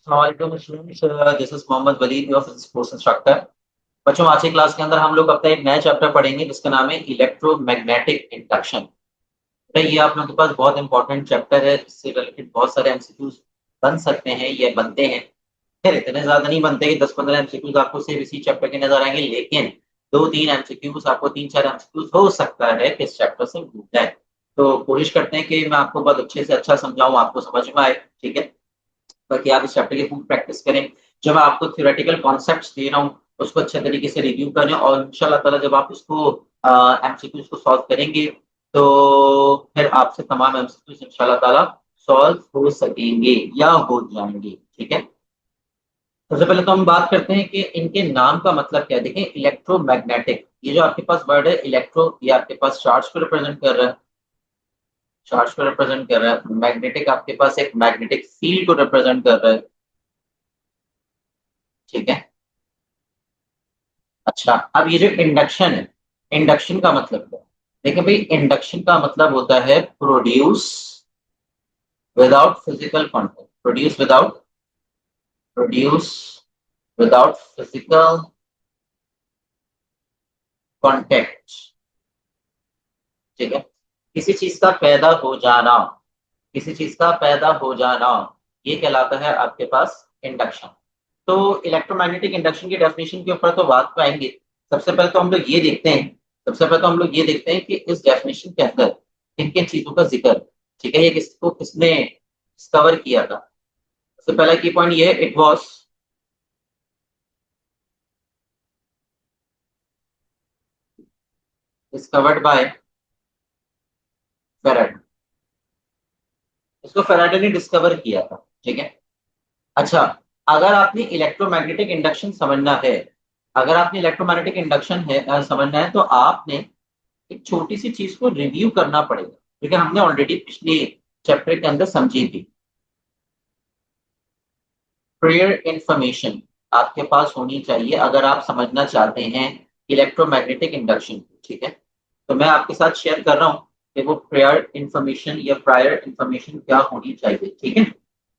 Assalamualaikum students, this is Mohammad Walid, your physics course instructor. बच्चों, आज की क्लास के अंदर हम लोग अपना एक नया चैप्टर पढ़ेंगे जिसका नाम है इलेक्ट्रोमैग्नेटिक इंडक्शन। तो ये आप लोगों के पास बहुत इंपॉर्टेंट चैप्टर है, जिससे रिलेटेड बहुत सारे एमसीक्यूज बन सकते हैं या बनते हैं। फिर इतने ज्यादा नहीं बनते कि 10-15 एमसीक्यूज आपको सिर्फ इसी चैप्टर के नजर आएंगे, लेकिन 2-3 एमसीक्यूज आपको 3-4 एमसीक्यूज हो सकता है कि इस चैप्टर से भूल जाए। तो कोशिश करते हैं कि मैं आपको बहुत अच्छे से अच्छा समझाऊं, आपको समझ में आए। ठीक है, ताकि आप इस चैप्टर की खूब प्रैक्टिस करें। जो मैं आपको थ्योरेटिकल कॉन्सेप्ट्स दे रहा हूँ उसको अच्छे तरीके से रिव्यू करें, और इंशाल्लाह ताला जब आप उसको एमसीक्यूज को सॉल्व करेंगे तो फिर आपसे तमाम एमसीक्यूज इंशाल्लाह ताला सॉल्व हो सकेंगे या हो जाएंगे। ठीक है, सबसे पहले तो हम बात करते हैं कि इनके नाम का मतलब क्या है। देखें, इलेक्ट्रोमैग्नेटिक, ये जो आपके पास वर्ड है इलेक्ट्रो, ये आपके पास चार्ज को रिप्रेजेंट कर रहा है, चार्ज को रिप्रेजेंट कर रहा है। मैग्नेटिक आपके पास एक मैग्नेटिक फील्ड को रिप्रेजेंट कर रहा है। ठीक है, अच्छा, अब ये जो इंडक्शन है, इंडक्शन का मतलब क्या है? देखिए भाई, इंडक्शन का मतलब होता है produce without physical contact, produce without physical contact. ठीक है, किसी चीज का पैदा हो जाना, किसी चीज का पैदा हो जाना, ये कहलाता है आपके पास इंडक्शन। तो इलेक्ट्रोमैग्नेटिक इंडक्शन की डेफिनेशन के ऊपर तो बात तो आएंगे। सबसे पहले तो हम लोग ये देखते हैं, सबसे पहले तो हम लोग ये देखते हैं कि इस डेफिनेशन के अंदर किन किन चीजों का जिक्र। ठीक है, ये किसको किसने डिस्कवर किया था। सबसे पहला की पॉइंट ये है, it was discovered by Faraday. इसको फेराडे ने डिस्कवर किया था। ठीक है, अच्छा, अगर आपने इलेक्ट्रोमैग्नेटिक इंडक्शन समझना है, अगर आपने इलेक्ट्रोमैग्नेटिक इंडक्शन है समझना है, तो आपने एक छोटी सी चीज को रिव्यू करना पड़ेगा, क्योंकि हमने ऑलरेडी पिछले चैप्टर के अंदर समझी थी। प्रेयर इंफॉर्मेशन आपके पास होनी चाहिए अगर आप समझना चाहते हैं इलेक्ट्रोमैग्नेटिक इंडक्शन। ठीक है, तो मैं आपके साथ शेयर कर रहा हूँ कि वो प्रेयर इंफॉर्मेशन या प्रायर इंफॉर्मेशन क्या होनी चाहिए। ठीक है,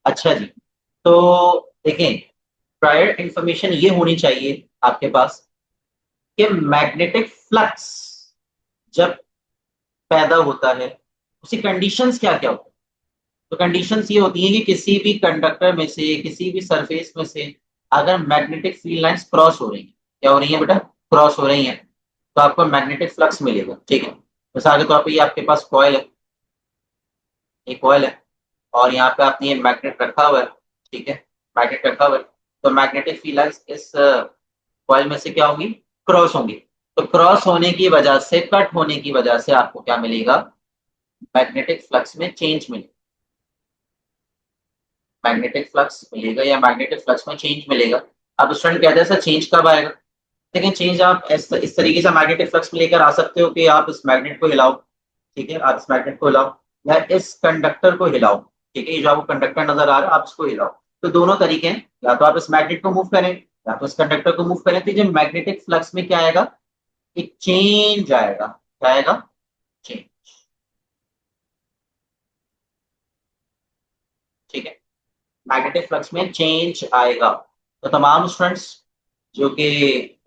अच्छा जी, तो देखें, प्रायर इंफॉर्मेशन ये होनी चाहिए आपके पास कि मैग्नेटिक फ्लक्स जब पैदा होता है उसकी कंडीशंस क्या क्या होती है। तो कंडीशंस ये होती हैं कि किसी भी कंडक्टर में से, किसी भी सरफेस में से अगर मैग्नेटिक फील्ड लाइंस क्रॉस हो रही हैं, क्या हो रही है बेटा, क्रॉस हो रही हैं, तो आपको मैग्नेटिक फ्लक्स मिलेगा। ठीक है, मिसाल के तौर पर ये आपके पास कॉयल है, एक कॉयल है, और यहाँ पे आपने ये मैग्नेट रखा हुआ है। ठीक है, मैग्नेट रखा हुआ है, तो मैग्नेटिक फील्ड लाइंस इस कॉयल में से क्या होंगी, क्रॉस होंगी। तो क्रॉस होने की वजह से, कट होने की वजह से आपको क्या मिलेगा, मैग्नेटिक फ्लक्स में चेंज मिलेगा, मैग्नेटिक फ्लक्स मिलेगा या मैग्नेटिक फ्लक्स में चेंज मिलेगा। अब स्टूडेंट कहते हैं सर चेंज कब आएगा। लेकिन चेंज आप इस तरीके से मैग्नेटिक फ्लक्स में लेकर आ सकते हो कि आप इस मैग्नेट को हिलाओ। ठीक है, आप इस मैग्नेट को हिलाओ या इस कंडक्टर को हिलाओ। ठीक है, ये जो आपको कंडक्टर नजर आ रहा है आप इसको हिलाओ। तो दोनों तरीके हैं, या तो आप इस मैग्नेट को मूव करें या तो इस कंडक्टर को मूव करें, तो ये मैग्नेटिक फ्लक्स में क्या आएगा, एक चेंज आएगा। क्या आएगा, चेंज। ठीक है, मैग्नेटिक फ्लक्स में चेंज आएगा। तो तमाम स्टूडेंट्स जो कि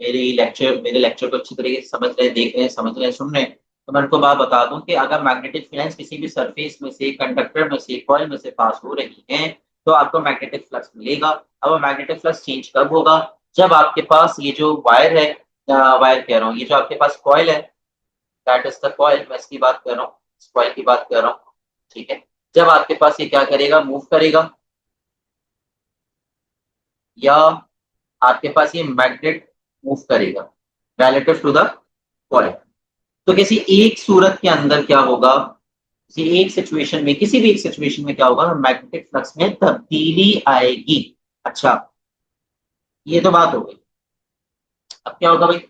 मेरे लेक्चर को अच्छी तरीके से समझ रहे हैं, देख रहे हैं, समझ रहे हैं, सुन रहे हैं, तो मैं उनको बात बता दूं कि अगर मैग्नेटिक फील्ड्स किसी भी सरफेस में से, कंडक्टर में से, कॉइल में से पास हो रही हैं, तो आपको मैग्नेटिक फ्लक्स मिलेगा। अब वो मैग्नेटिक फ्लक्स चेंज कब होगा, जब आपके पास ये जो वायर है, वायर कह रहा हूँ, ये जो आपके पास कॉइल है, दैट इज द कॉइल, मैं इसकी बात कर रहा हूँ, इस कॉइल की बात कर रहा हूँ। ठीक है, जब आपके पास ये क्या करेगा, मूव करेगा, या आपके पास ये मैग्नेट मूव करेगा रिलेटिव टू द कॉइल, तो किसी एक सूरत के अंदर क्या होगा, किसी एक सिचुएशन में, किसी भी एक सिचुएशन में क्या होगा, मैग्नेटिक फ्लक्स में तब्दीली आएगी। अच्छा, ये तो बात हो गई। अब क्या होगा भाई,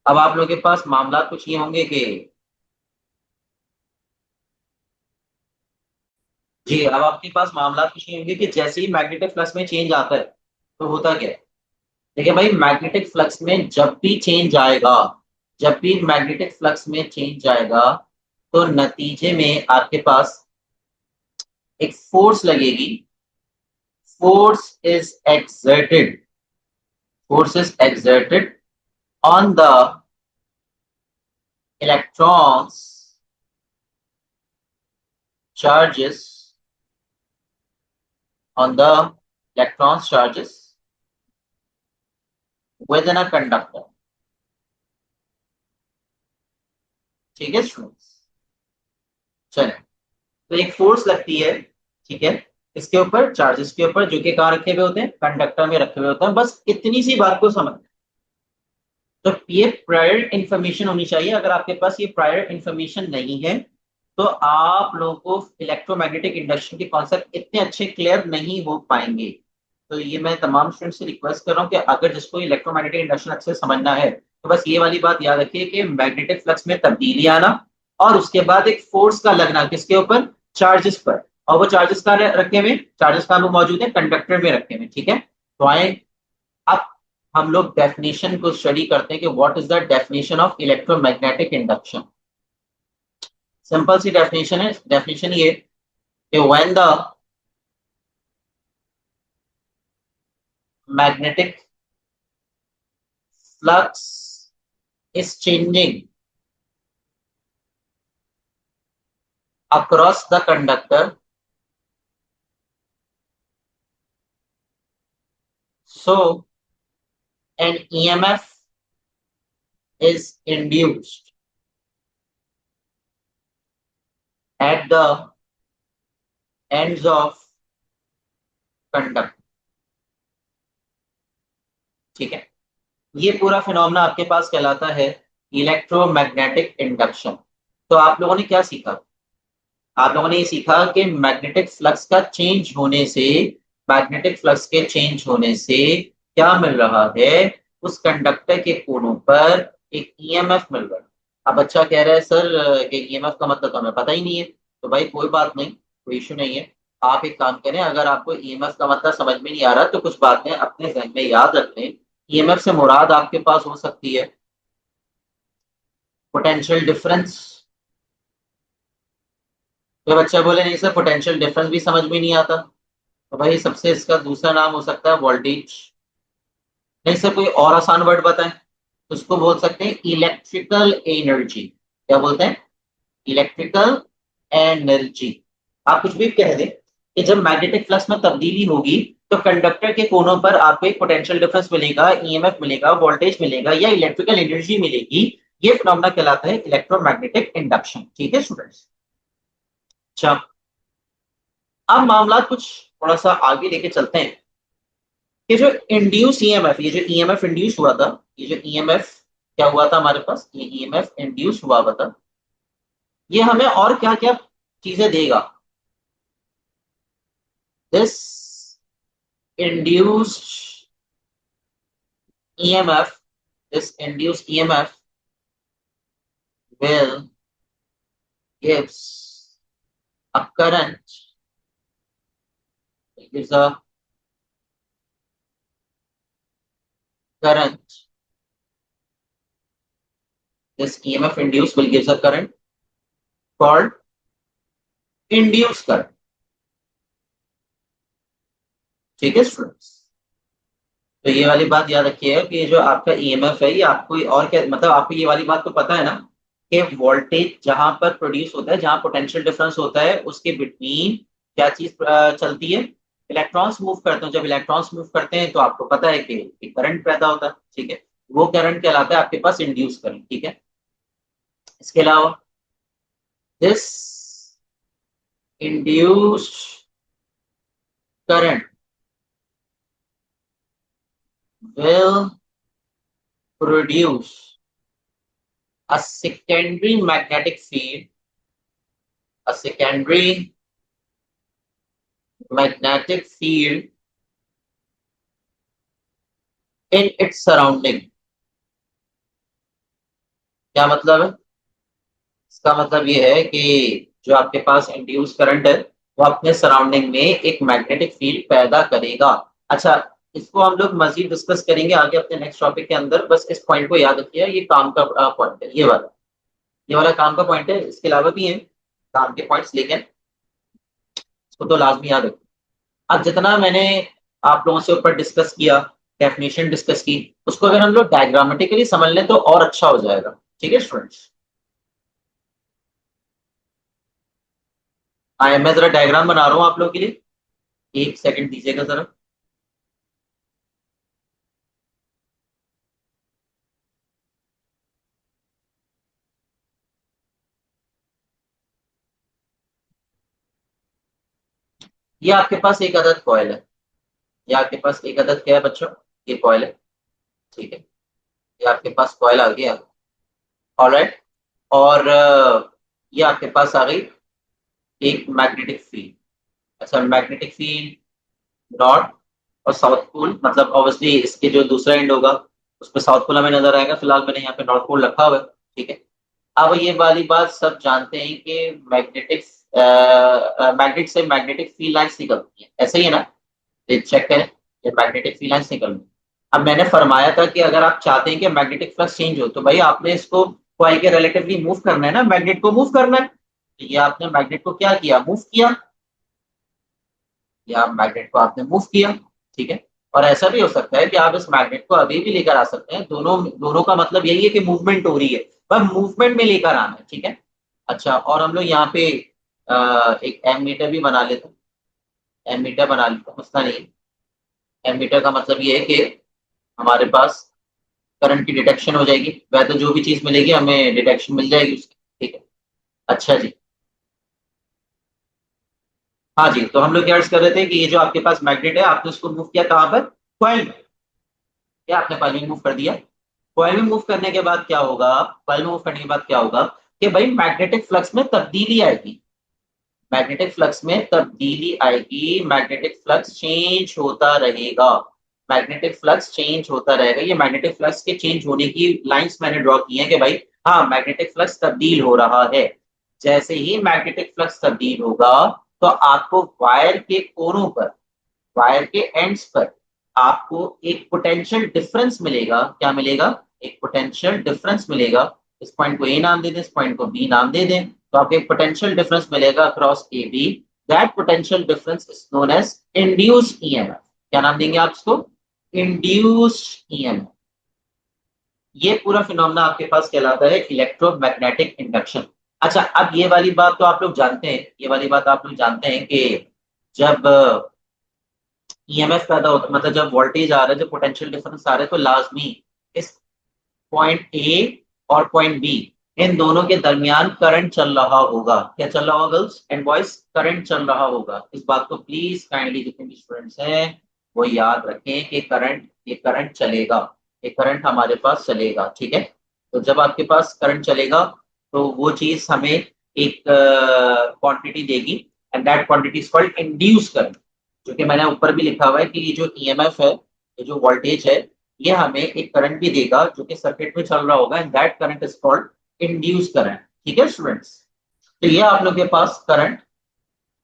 अब आप लोगों के पास मामला कुछ ये होंगे कि जी, अब आपके पास मामला कुछ ये होंगे कि जैसे ही मैग्नेटिक फ्लक्स में चेंज आता है तो होता क्या है। देखिए भाई, मैग्नेटिक फ्लक्स में जब भी चेंज आएगा, जब भी मैग्नेटिक फ्लक्स में चेंज आएगा, तो नतीजे में आपके पास एक फोर्स लगेगी, force is exerted on the electrons charges within a conductor. ठीक है स्टूडेंट्स, चलिए तो एक फोर्स लगती है, ठीक है, इसके ऊपर, चार्जेस के ऊपर, जो कि कहाँ रखे हुए होते हैं, कंडक्टर में रखे हुए होते हैं। बस इतनी सी बात को समझ, तो ये प्रायर इंफॉर्मेशन होनी चाहिए। अगर आपके पास ये प्रायर इंफॉर्मेशन नहीं है तो आप लोगों को इलेक्ट्रोमैग्नेटिक इंडक्शन के कॉन्सेप्ट इतने अच्छे क्लियर नहीं हो पाएंगे। तो ये मैं तमाम स्टूडेंट से रिक्वेस्ट कर रहा हूँ कि अगर जिसको इलेक्ट्रोमैग्नेटिक इंडक्शन अच्छे से समझना है तो बस ये वाली बात याद रखिए कि मैग्नेटिक फ्लक्स में तब्दीली आना और उसके बाद एक फोर्स का लगना किसके ऊपर, चार्जेस पर। और वो चार्जेस कहाँ रखे हुए, चार्जेस कहाँ मौजूद है, कंडक्टर में रखे हुए, ठीक है। तो आए अब हम लोग डेफिनेशन को स्टडी करते हैं कि what is the definition of electromagnetic induction. Simple सी डेफिनेशन है, डेफिनेशन ये कि when the magnetic flux is changing across the conductor, so an EMF is induced at the ends of conductor। ठीक है, ये पूरा फिनोमेना आपके पास कहलाता है इलेक्ट्रोमैग्नेटिक इंडक्शन। तो आप लोगों ने क्या सीखा, आप लोगों ने ये सीखा कि मैग्नेटिक फ्लक्स का चेंज होने से, मैग्नेटिक फ्लक्स के चेंज होने से क्या मिल रहा है, उस कंडक्टर के कोनों पर एक ईएमएफ मिल रहा है। अब बच्चा कह रहा है सर कि ईएमएफ का मतलब तो हमें पता ही नहीं है। तो भाई कोई बात नहीं, कोई इशू नहीं है। आप एक काम करें, अगर आपको ईएमएफ का मतलब समझ में नहीं आ रहा तो कुछ बातें अपने जहन में याद रख लें। ईएमएफ से मुराद आपके पास हो सकती है पोटेंशियल डिफरेंस। तो बच्चा बोले नहीं सर पोटेंशियल डिफरेंस भी समझ में नहीं आता, तो भाई सबसे इसका दूसरा नाम हो सकता है वोल्टेज। नहीं सर कोई और आसान वर्ड बताएं, उसको बोल सकते हैं इलेक्ट्रिकल एनर्जी। क्या बोलते हैं, इलेक्ट्रिकल एनर्जी। आप कुछ भी कह दें कि जब मैग्नेटिक फ्लक्स में तब्दीली होगी तो कंडक्टर के कोनों पर आपको एक पोटेंशियल डिफरेंस मिलेगा, ईएमएफ मिलेगा, वोल्टेज मिलेगा या इलेक्ट्रिकल एनर्जी मिलेगी। ये फिनोमेना कहलाता है इलेक्ट्रोमैग्नेटिक इंडक्शन। ठीक है स्टूडेंट्स, अच्छा अब मामला कुछ थोड़ा सा आगे लेके चलते हैं कि जो इंड्यूस ईएमएफ, ये जो ईएमएफ इंड्यूस हुआ था, ये जो ईएमएफ क्या हुआ था हमारे पास, ये ईएमएफ इंड्यूस हुआ था, ये हमें और क्या क्या चीजें देगा। This induced EMF, this induced EMF will gives a current, it gives a current. This EMF induced will gives a current called induced current. ठीक है स्टूडेंट्स, तो ये वाली बात याद रखिएगा कि जो आपका ईएमएफ है ये आपको और क्या मतलब, आपको ये वाली बात तो पता है ना कि वोल्टेज जहां पर प्रोड्यूस होता है, जहां पोटेंशियल डिफरेंस होता है, उसके बिटवीन क्या चीज चलती है, इलेक्ट्रॉन्स मूव करते हैं। जब इलेक्ट्रॉन्स मूव करते हैं तो आपको पता है कि करंट पैदा होता है। ठीक है, वो करंट कहलाता है आपके पास इंड्यूस करंट। ठीक है, इसके अलावा this induced current will produce a secondary magnetic field, a secondary magnetic field in its surrounding। क्या मतलब है, इसका मतलब ये है कि जो आपके पास इंड्यूस करंट है वो अपने सराउंडिंग में एक मैग्नेटिक फील्ड पैदा करेगा। अच्छा, इसको हम लोग मजीद डिस्कस करेंगे आगे अपने नेक्स्ट टॉपिक के अंदर। बस इस पॉइंट को याद रखिए, ये काम का पॉइंट है, ये वाला काम का पॉइंट है। इसके अलावा भी है काम के पॉइंट्स, लेकिन इसको तो लाजमी याद रखिए। अब जितना मैंने आप लोगों से ऊपर डिस्कस किया, डेफिनेशन डिस्कस की, उसको अगर हम लोग डायग्रामेटिकली समझ लें तो और अच्छा हो जाएगा। ठीक है स्टूडेंट्स, मैं जरा डायग्राम बना रहा हूँ आप लोगों के लिए, एक सेकंड दीजिएगा जरा। ये आपके पास एक अदद कॉइल है, ये आपके पास एक अदद क्या है बच्चों, ये कॉइल है। ठीक है, ये आपके पास कॉइल आ गया। ऑलराइट, और ये आपके पास आ गई एक मैग्नेटिक फील्ड। अच्छा, मैग्नेटिक फील्ड नॉर्थ और साउथ पोल, मतलब ऑब्वियसली इसके जो दूसरा एंड होगा उस पर साउथ पोल हमें नजर आएगा, फिलहाल मैंने यहाँ पे नॉर्थ पोल रखा हुआ है। ठीक है, अब ये वाली बात सब जानते हैं कि मैग्नेटिक मैग्नेट से मैग्नेटिक फील्ड लाइंस निकलती है, ऐसा ही है ना? ये चेक करें, ये मैग्नेटिक फील्ड लाइंस निकल रही है। अब मैंने फरमाया था कि अगर आप चाहते हैं कि मैग्नेटिक फ्लक्स चेंज हो तो भाई आपने इसको कॉइल के रिलेटिवली मूव करना है ना, मैग्नेट को मूव करना है। तो ये आपने मैग्नेट को क्या किया, मूव किया, या मैग्नेट को आपने मूव किया। ठीक है, और ऐसा भी हो सकता है कि आप इस मैग्नेट को अभी भी लेकर आ सकते हैं, दोनों दोनों का मतलब यही है कि मूवमेंट हो रही है, पर मूवमेंट में लेकर आना है। ठीक है, अच्छा, और हम लोग यहाँ पे एक एमीटर भी बना लेते हैं, एमीटर बना लेते हैं, मसला नहीं है। एमीटर का मतलब ये है कि हमारे पास करंट की डिटेक्शन हो जाएगी, वह तो जो भी चीज मिलेगी हमें डिटेक्शन मिल जाएगी उसकी। ठीक है, अच्छा जी। हाँ जी, तो हम लोग क्या अर्ज कर रहे थे कि ये जो आपके पास मैग्नेट है आपने उसको मूव किया कहाँ पर, कॉइल में। क्या आपने कॉइल में मूव कर दिया? कॉइल में मूव करने के बाद क्या होगा, कॉइल में मूव करने के बाद क्या होगा कि भाई मैग्नेटिक फ्लक्स में तब्दीली आएगी, मैग्नेटिक फ्लक्स में तब्दीली आएगी, मैग्नेटिक फ्लक्स चेंज होता रहेगा, मैग्नेटिक फ्लक्स चेंज होता रहेगा। ये मैग्नेटिक फ्लक्स के चेंज होने की लाइंस मैंने ड्रॉ की है कि भाई हाँ मैग्नेटिक फ्लक्स तब्दील हो रहा है। जैसे ही मैग्नेटिक फ्लक्स तब्दील होगा तो आपको वायर के कोनों पर, वायर के एंड्स पर आपको एक पोटेंशियल डिफरेंस मिलेगा। क्या मिलेगा? एक पोटेंशियल डिफरेंस मिलेगा। इस पॉइंट को ए नाम दे दें, इस पॉइंट को बी नाम दे दें, तो आपको एक पोटेंशियल डिफरेंस मिलेगा across A B. That potential difference is known as induced EMF. क्या नाम देंगे आप इसको? Induced EMF. ये पूरा फिनोमेना आपके पास कहलाता है इलेक्ट्रोमैग्नेटिक इंडक्शन। अच्छा, अब ये वाली बात तो आप लोग जानते हैं, ये वाली बात आप लोग जानते हैं कि जब ईएमएफ पैदा होता, मतलब जब वोल्टेज आ रहा है, जब पोटेंशियल डिफरेंस आ रहा है, तो लाजमी इस पॉइंट ए और पॉइंट बी, इन दोनों के दरमियान करंट चल रहा होगा। क्या चल रहा होगा गर्ल्स एंड बॉयज? करंट चल रहा होगा। इस बात को प्लीज काइंडली जितने भी स्टूडेंट्स हैं वो याद रखें कि करंट, ये करंट चलेगा, ये करंट हमारे पास चलेगा। ठीक है, तो जब आपके पास करंट चलेगा तो वो चीज हमें एक क्वांटिटी देगी, and that quantity is called induce current. जो कि मैंने ऊपर भी लिखा हुआ है कि ये जो ईएमएफ है, ये जो वोल्टेज है, ये हमें एक करंट भी देगा जो कि सर्किट में चल रहा होगा, and that current is called induce current. ठीक है स्टूडेंट्स, तो ये आप लोग के पास करंट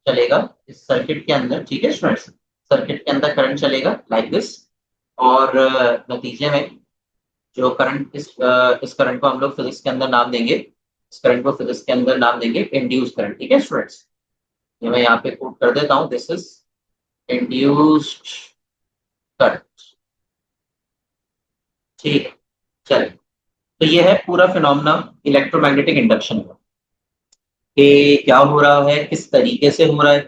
चलेगा इस सर्किट के अंदर। ठीक है स्टूडेंट्स, सर्किट के अंदर करंट चलेगा लाइक दिस, और नतीजे में जो करंट इस करंट को हम लोग फिजिक्स के अंदर नाम देंगे, इस करंट को फिजिक्स के अंदर नाम देंगे इंड्यूस करंट। ठीक है स्टूडेंट्स, ये मैं यहाँ पे कोट कर देता हूँ, दिस इज इंड्यूस्ड करंट। ठीक है, चलिए, तो ये है पूरा फिनोमेना इलेक्ट्रोमैग्नेटिक इंडक्शन का, कि क्या हो रहा है, किस तरीके से हो रहा है,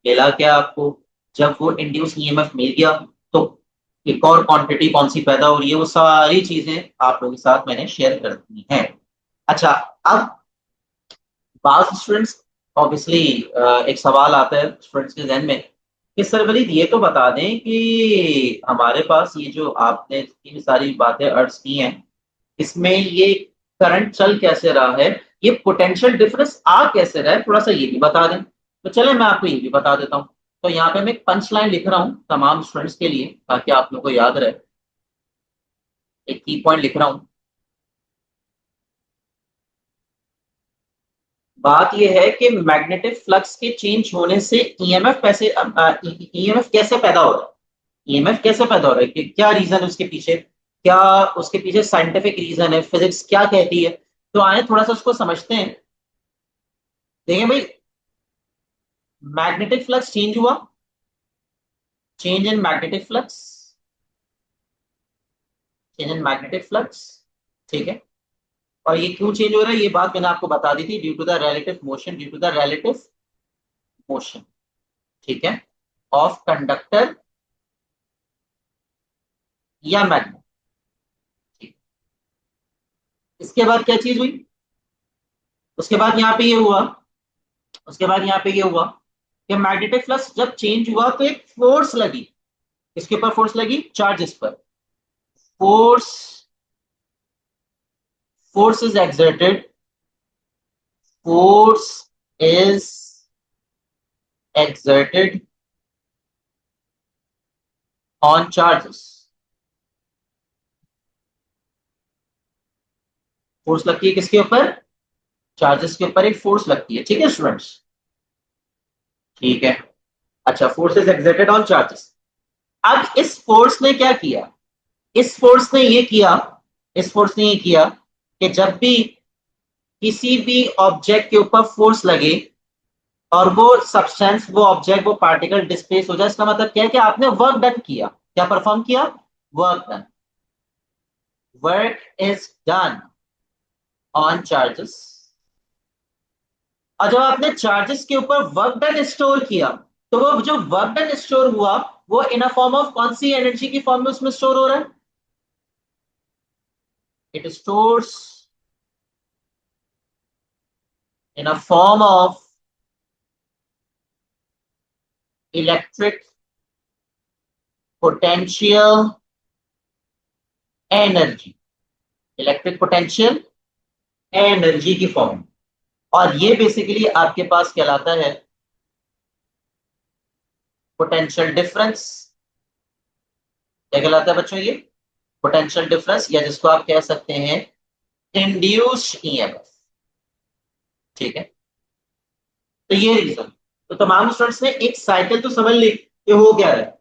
मिला क्या आपको, जब वो इंड्यूस ईएमएफ मिल गया तो एक और क्वांटिटी कौन सी पैदा हो रही है, वो सारी चीजें आप लोगों के साथ मैंने शेयर कर दी हैं। अच्छा, अब बात स्टूडेंट्स, ऑब्वियसली एक सवाल आता है स्टूडेंट्स के जहन में कि सर वलीद ये तो बता दें कि हमारे पास ये जो आपने इतनी सारी बातें अर्ज की हैं, इसमें ये करंट चल कैसे रहा है, ये पोटेंशियल डिफरेंस आ कैसे रहा है, थोड़ा सा ये भी बता दें। तो चले मैं आपको ये भी बता देता हूँ। तो यहाँ पे मैं एक पंच लाइन लिख रहा हूँ तमाम स्टूडेंट्स के लिए ताकि आप लोग को याद रहे, एक की पॉइंट लिख रहा हूँ। बात यह है कि मैग्नेटिक फ्लक्स के चेंज होने से ईएमएफ कैसे, ईएमएफ कैसे पैदा हो रहा है, ईएमएफ कैसे पैदा हो रहा है, कि क्या रीजन है उसके पीछे, क्या उसके पीछे साइंटिफिक रीजन है, फिजिक्स क्या कहती है। तो आए थोड़ा सा उसको समझते हैं। देखिए भाई, मैग्नेटिक फ्लक्स चेंज हुआ, change in magnetic flux, change in magnetic flux, ठीक है। और ये क्यों चेंज हो रहा है ये बात मैंने आपको बता दी थी, due to the relative motion, due to the relative motion, ठीक है, ऑफ कंडक्टर या मैग्नेट। इसके बाद क्या चीज हुई, उसके बाद यहाँ पे ये हुआ, उसके बाद यहाँ पे ये हुआ कि मैग्नेटिक फ्लक्स जब चेंज हुआ तो एक फोर्स लगी, किसके ऊपर फोर्स लगी, चार्जेस पर। Force, force is exerted, force is exerted on charges, force लगती है किसके ऊपर, चार्जेस के ऊपर एक फोर्स लगती है, ठीक है स्टूडेंट्स, ठीक है। अच्छा, force is exerted on charges. अब इस फोर्स ने क्या किया, इस फोर्स ने ये किया, इस फोर्स ने ये किया कि जब भी किसी भी ऑब्जेक्ट के ऊपर फोर्स लगे और वो सब्सटेंस, वो ऑब्जेक्ट, वो पार्टिकल डिस्प्लेस हो जाए, इसका मतलब क्या है कि आपने वर्क डन किया, क्या परफॉर्म किया, work done, work is done on charges. और जब आपने चार्जेस के ऊपर वर्क डन स्टोर किया, तो वो जो वर्क डन स्टोर हुआ वो इन अ फॉर्म ऑफ कौन सी एनर्जी की फॉर्म में उसमें स्टोर हो रहा है, it stores in a form of electric potential energy, electric potential energy की फॉर्म। और ये बेसिकली आपके पास कहलाता है पोटेंशियल डिफरेंस। क्या कहलाता है बच्चों, ये पोटेंशियल डिफरेंस, या जिसको आप कह सकते हैं इंड्यूस्ड ईएमएफ, ठीक है। तो ये रीजन, तो तमाम स्टूडेंट्स ने एक साइकिल तो समझ ली कि हो क्या रहा है,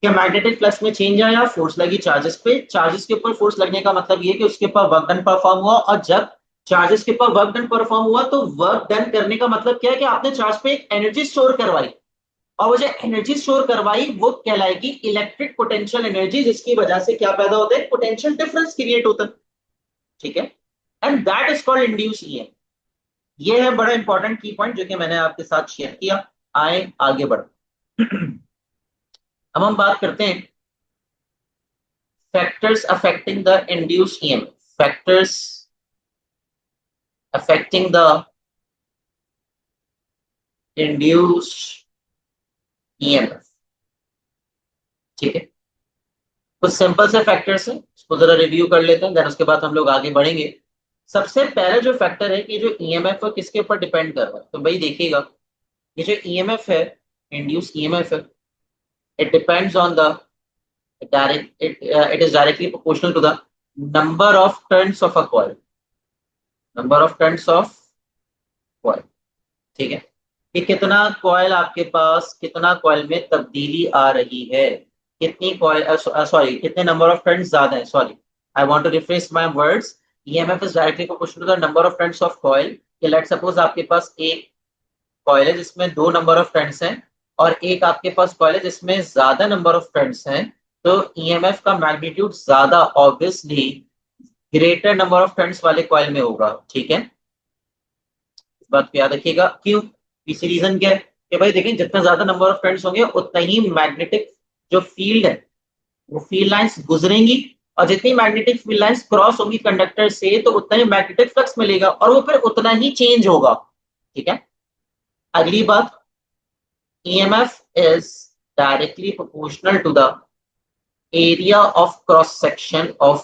कि मैग्नेटिक फ्लक्स में चेंज आया, फोर्स लगी चार्जेस पे, चार्जेस के ऊपर फोर्स लगने का मतलब ये कि उसके ऊपर वर्क डन परफॉर्म हुआ, और जब चार्जेस के ऊपर वर्क डन परफॉर्म हुआ तो वर्क डन करने का मतलब क्या है कि आपने चार्ज पे एक एनर्जी स्टोर करवाई, और वो जो एनर्जी स्टोर करवाई वो कहलाएगी इलेक्ट्रिक पोटेंशियल एनर्जी, जिसकी वजह से क्या पैदा होता है, पोटेंशियल डिफरेंस क्रिएट होता है, ठीक है। And that is called induce EMF. ये है बड़ा इंपॉर्टेंट की पॉइंट जो कि मैंने आपके साथ शेयर किया। आए आगे बढ़ अब हम बात करते हैं factors affecting the induce EMF, factors affecting the induce EMF, ठीक है। कुछ सिंपल से फैक्टर्स हैं, उसको जरा रिव्यू कर लेते हैं, देन उसके बाद हम लोग आगे बढ़ेंगे। सबसे पहला जो फैक्टर है कि जो ईएमएफ है किसके ऊपर डिपेंड कर रहा है, तो भाई देखिएगा, ये जो ईएमएफ है, इंड्यूस ईएमएफ है, it depends on the it is directly proportional to the number of turns of a coil, number of turns of coil, ठीक है, कि कितना कॉइल आपके पास, कितना कॉइल में तब्दीली आ रही है, कितनी कॉइल, सॉरी कितने नंबर ऑफ टर्न्स ज्यादा है, sorry I want to refresh my words, EMF is directly proportional to the number of turns of coil. कि लेट सपोज आपके पास एक कॉइल है जिसमें दो नंबर ऑफ टर्न्स हैं, और एक आपके पास कॉइल है जिसमें ज्यादा नंबर ऑफ टर्न्स हैं, तो ईएमएफ का मैग्नीट्यूड ज्यादा obviously greater number of turns वाले कॉइल में होगा, ठीक है। इस बात को याद रखिएगा, क्यों, इसी रीजन क्या है कि भाई देखें, जितना ज्यादा नंबर ऑफ टर्न्स होंगे उतना ही मैग्नेटिक जो फील्ड है वो फील्ड लाइंस गुजरेंगी, और जितनी मैग्नेटिक फील्ड लाइंस क्रॉस होगी कंडक्टर से तो उतना ही मैग्नेटिक फ्लक्स मिलेगा, और वो फिर उतना ही चेंज होगा, ठीक है। अगली बात, EMF is directly proportional to the area of cross section of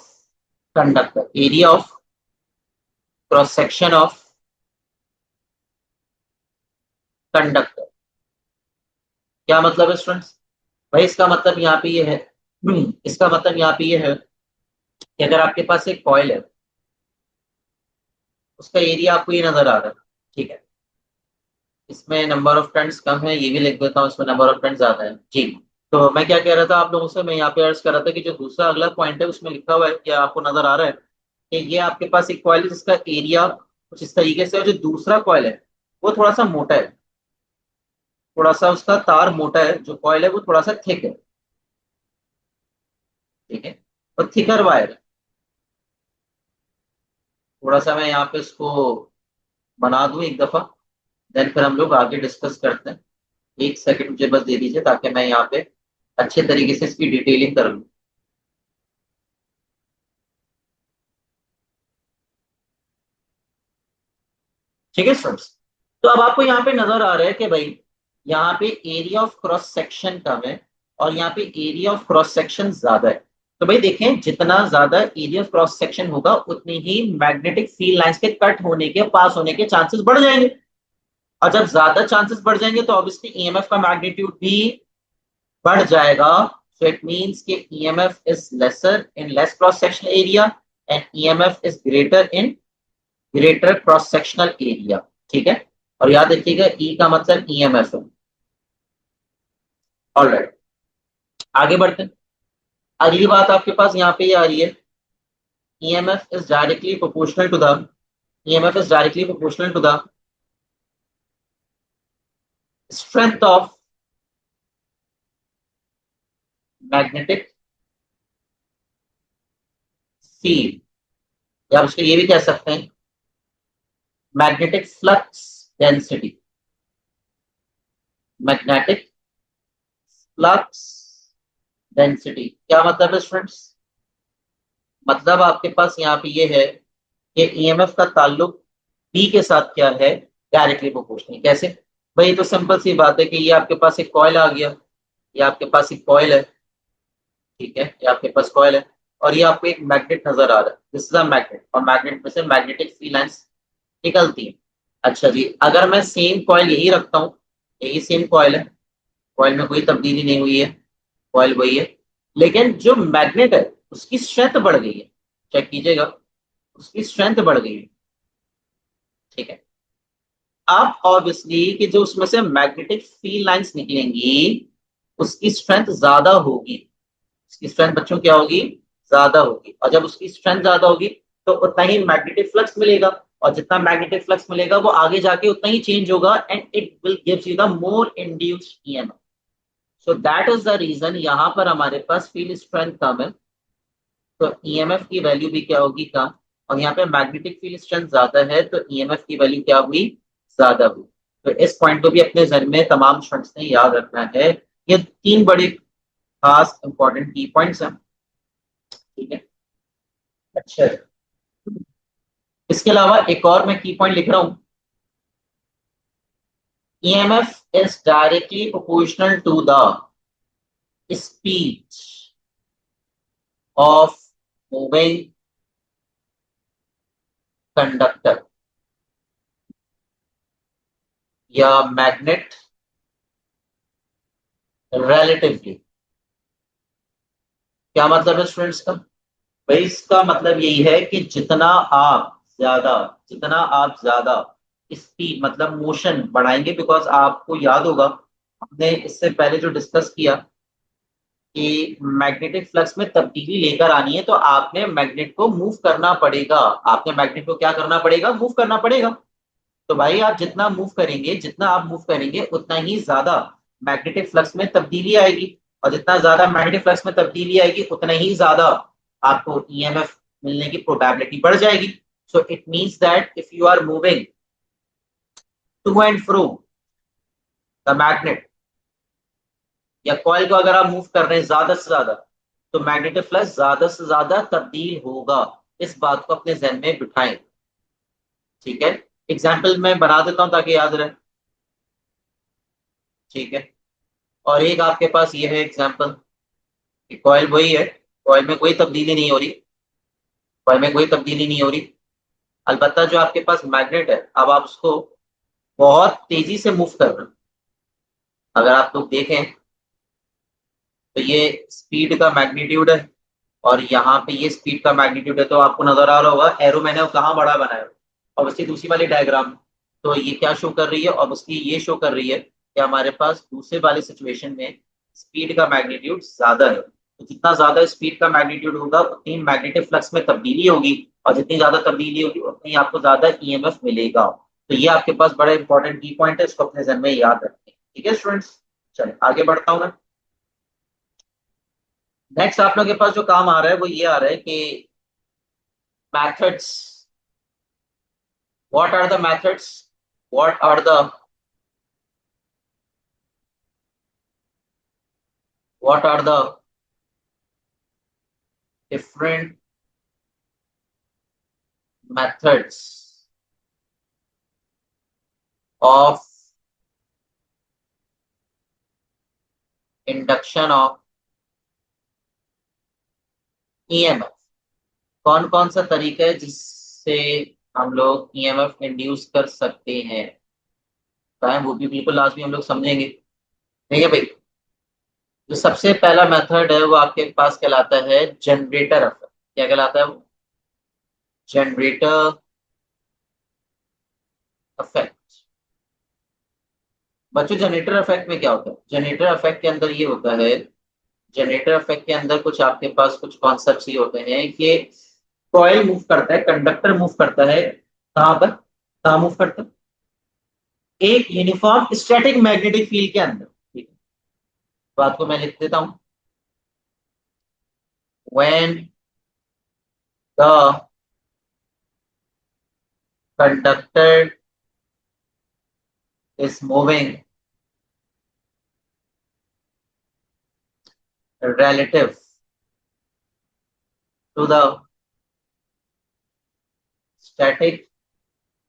conductor, area of cross section of conductor। क्या मतलब है स्टूडेंट्स, भाई इसका मतलब यहाँ पे ये है, इसका मतलब यहाँ पे ये है कि अगर आपके पास एक कॉइल है, उसका एरिया आपको ये नजर आ रहा है, ठीक है, इसमें नंबर ऑफ टर्न्स कम है, ये भी लिख देता हूँ, इसमें नंबर ऑफ टर्न्स ज्यादा है, जी। तो मैं क्या कह रहा था आप लोगों से, मैं यहाँ पे अर्ज कर रहा था कि जो दूसरा अगला पॉइंट है उसमें लिखा हुआ है, क्या आपको नजर आ रहा है कि ये आपके पास एक कॉइल है जिसका एरिया कुछ इस तरीके से, और जो दूसरा कॉइल है वो थोड़ा सा मोटा है, थोड़ा सा उसका तार मोटा है, जो कॉइल है वो थोड़ा सा थिक है, ठीक है, और थिकर वायर है। थोड़ा सा मैं यहाँ पे इसको बना दूं एक दफा, देन फिर हम लोग आगे डिस्कस करते हैं। एक सेकंड मुझे बस दे दीजिए ताकि मैं यहाँ पे अच्छे तरीके से इसकी डिटेलिंग कर लूँ। ठीक है स्टूडेंट्स, तो अब आपको यहाँ पे नजर आ रहा है कि भाई यहाँ पे एरिया ऑफ क्रॉस सेक्शन कम है और यहाँ पे एरिया ऑफ क्रॉस सेक्शन ज्यादा है। तो भाई देखें, जितना ज्यादा एरिया ऑफ क्रॉस सेक्शन होगा उतनी ही मैग्नेटिक फील्ड लाइंस के कट होने के, पास होने के चांसेस बढ़ जाएंगे। और जब ज्यादा चांसेस बढ़ जाएंगे तो ऑब्वियसली ईएमएफ का मैग्नीट्यूड भी बढ़ जाएगा। सो इट मींस कि EMF is lesser in less cross sectional area and EMF is greater in greater cross sectional area. ठीक है, और याद रखिएगा ई का मतलब ईएमएफ है। ऑलराइट, आगे बढ़ते हैं। अगली बात आपके पास यहाँ पे ये आ रही है, EMF is directly proportional to the EMF is directly proportional to the strength of magnetic field, या आप उसको ये भी कह सकते हैं magnetic flux density. Magnetic flux density क्या मतलब है स्टूडेंट्स? मतलब आपके पास यहाँ पे ये है कि ईएमएफ का ताल्लुक बी के साथ क्या है, डायरेक्टली प्रोपोर्शनल। कैसे भाई? तो सिंपल सी बात है कि ये आपके पास एक कॉइल आ गया, ये आपके पास एक कॉइल है, ठीक है, ये आपके पास कॉइल है, और ये आपको एक मैग्नेट नजर आ रहा है, दिस इज अ मैग्नेट, और मैग्नेट में से मैग्नेटिक फील्ड लाइंस निकलती है। अच्छा जी, अगर मैं सेम कॉइल यही रखता हूँ, यही सेम कॉइल है, कॉइल में कोई तब्दीली नहीं हुई है, कॉइल वही है, लेकिन जो मैग्नेट है उसकी स्ट्रेंथ बढ़ गई है। चेक कीजिएगा, उसकी स्ट्रेंथ बढ़ गई है, ठीक है। अब ऑब्वियसली कि जो उसमें से मैग्नेटिक फील्ड लाइंस निकलेंगी उसकी स्ट्रेंथ ज्यादा होगी, उसकी स्ट्रेंथ बच्चों क्या होगी? ज्यादा होगी। और जब उसकी स्ट्रेंथ ज्यादा होगी तो उतना ही मैग्नेटिक फ्लक्स मिलेगा, और जितना मैग्नेटिक फ्लक्स मिलेगा वो आगे जाके उतना ही चेंज होगा and it will gives you the more induced EMF. So that is the reason यहाँ पर हमारे पास फील्ड स्ट्रेंथ कम है, तो ईएमएफ की वैल्यू भी क्या होगी? कम। और यहाँ पे मैग्नेटिक फील्ड स्ट्रेंथ ज्यादा है तो ईएमएफ की वैल्यू क्या हुई? ज्यादा हुई। तो इस पॉइंट को भी अपने जहन में तमाम स्टूडेंट्स ने याद रखना है। ये तीन बड़े खास इंपॉर्टेंट की पॉइंट्स हैं, ठीक है। अच्छा, इसके अलावा एक और मैं की पॉइंट लिख रहा हूं, EMF is directly proportional to the speed of moving conductor या मैग्नेट रिलेटिवली। क्या मतलब है स्टूडेंट्स का? भाई इसका मतलब यही है कि ज्यादा जितना आप ज्यादा स्पीड मतलब मोशन बढ़ाएंगे, बिकॉज आपको याद होगा हमने इससे पहले जो डिस्कस किया कि मैग्नेटिक फ्लक्स में तब्दीली लेकर आनी है तो आपने मैग्नेट को मूव करना पड़ेगा, आपने मैग्नेट को क्या करना पड़ेगा? मूव करना पड़ेगा। तो भाई आप जितना मूव करेंगे, जितना आप मूव करेंगे उतना ही ज्यादा मैग्नेटिक फ्लक्स में तब्दीली आएगी, और जितना ज्यादा मैग्नेटिक फ्लक्स में तब्दीली आएगी उतना ही ज्यादा आपको ईएमएफ मिलने की प्रोबेबिलिटी बढ़ जाएगी। So it means that if you are moving to and fro the magnet, या कॉइल को अगर आप मूव कर रहे हैं ज्यादा से ज्यादा, तो मैग्नेटिक फ्लक्स ज्यादा से ज्यादा तब्दील होगा। इस बात को अपने जहन में बिठाएं, ठीक है। एग्जाम्पल मैं बना देता हूं ताकि याद रहे, ठीक है। और एक आपके पास ये है एग्जाम्पल, कॉइल वही है, कॉइल में कोई तब्दीली नहीं हो रही, कॉइल में कोई तब्दीली नहीं हो रही। अलबत्ता जो आपके पास मैग्नेट है, अब आप उसको बहुत तेजी से मूव कर रहे हैं। अगर आप लोग देखें तो ये स्पीड का मैग्नीट्यूड है, और यहाँ पे ये स्पीड का मैग्नीट्यूड है, तो आपको नजर आ रहा होगा एरो मैंने वो कहाँ बड़ा बनाया, और उसकी दूसरी वाली डायग्राम, तो ये क्या शो कर रही है? और उसकी ये शो कर रही है कि हमारे पास दूसरे वाले सिचुएशन में स्पीड का मैग्नीट्यूड ज्यादा है। तो जितना ज्यादा स्पीड का मैग्नीट्यूड होगा उतनी मैग्नेटिक फ्लक्स में तब्दीली होगी, और जितनी ज्यादा तब्दीली होगी उतनी आपको ज्यादा ईएमएफ मिलेगा। तो ये आपके पास बड़ा इंपॉर्टेंट की पॉइंट है, इसको अपने जहन में याद रखें। ठीक है स्टूडेंट्स, चलिए आगे बढ़ता हूं मैं। नेक्स्ट आप लोग के पास जो काम आ रहा है वो ये आ रहा है कि methods, what are the methods, what are the what are the different methods of induction of EMF। कौन कौन सा तरीका है जिससे हम लोग ईएमएफ इंड्यूस कर सकते हैं, वो भी बिल्कुल लास्ट में हम लोग समझेंगे। ठीक है भाई, जो सबसे पहला मेथड है वो आपके पास कहलाता है जनरेटर इफेक्ट। क्या कहलाता है वो? Generator effect. बच्चों जनरेटर इफेक्ट में क्या होता है? जनरेटर इफेक्ट के अंदर ये होता है, जनरेटर इफेक्ट के अंदर कुछ आपके पास कुछ कॉन्सेप्ट ये होते हैं कि कॉइल मूव करता है, कंडक्टर मूव करता है, कहां पर, कहां मूव करता है? एक यूनिफॉर्म स्टैटिक मैग्नेटिक फील्ड के अंदर। ठीक है, बात को मैं लिख देता हूं। When the conductor is moving relative to the static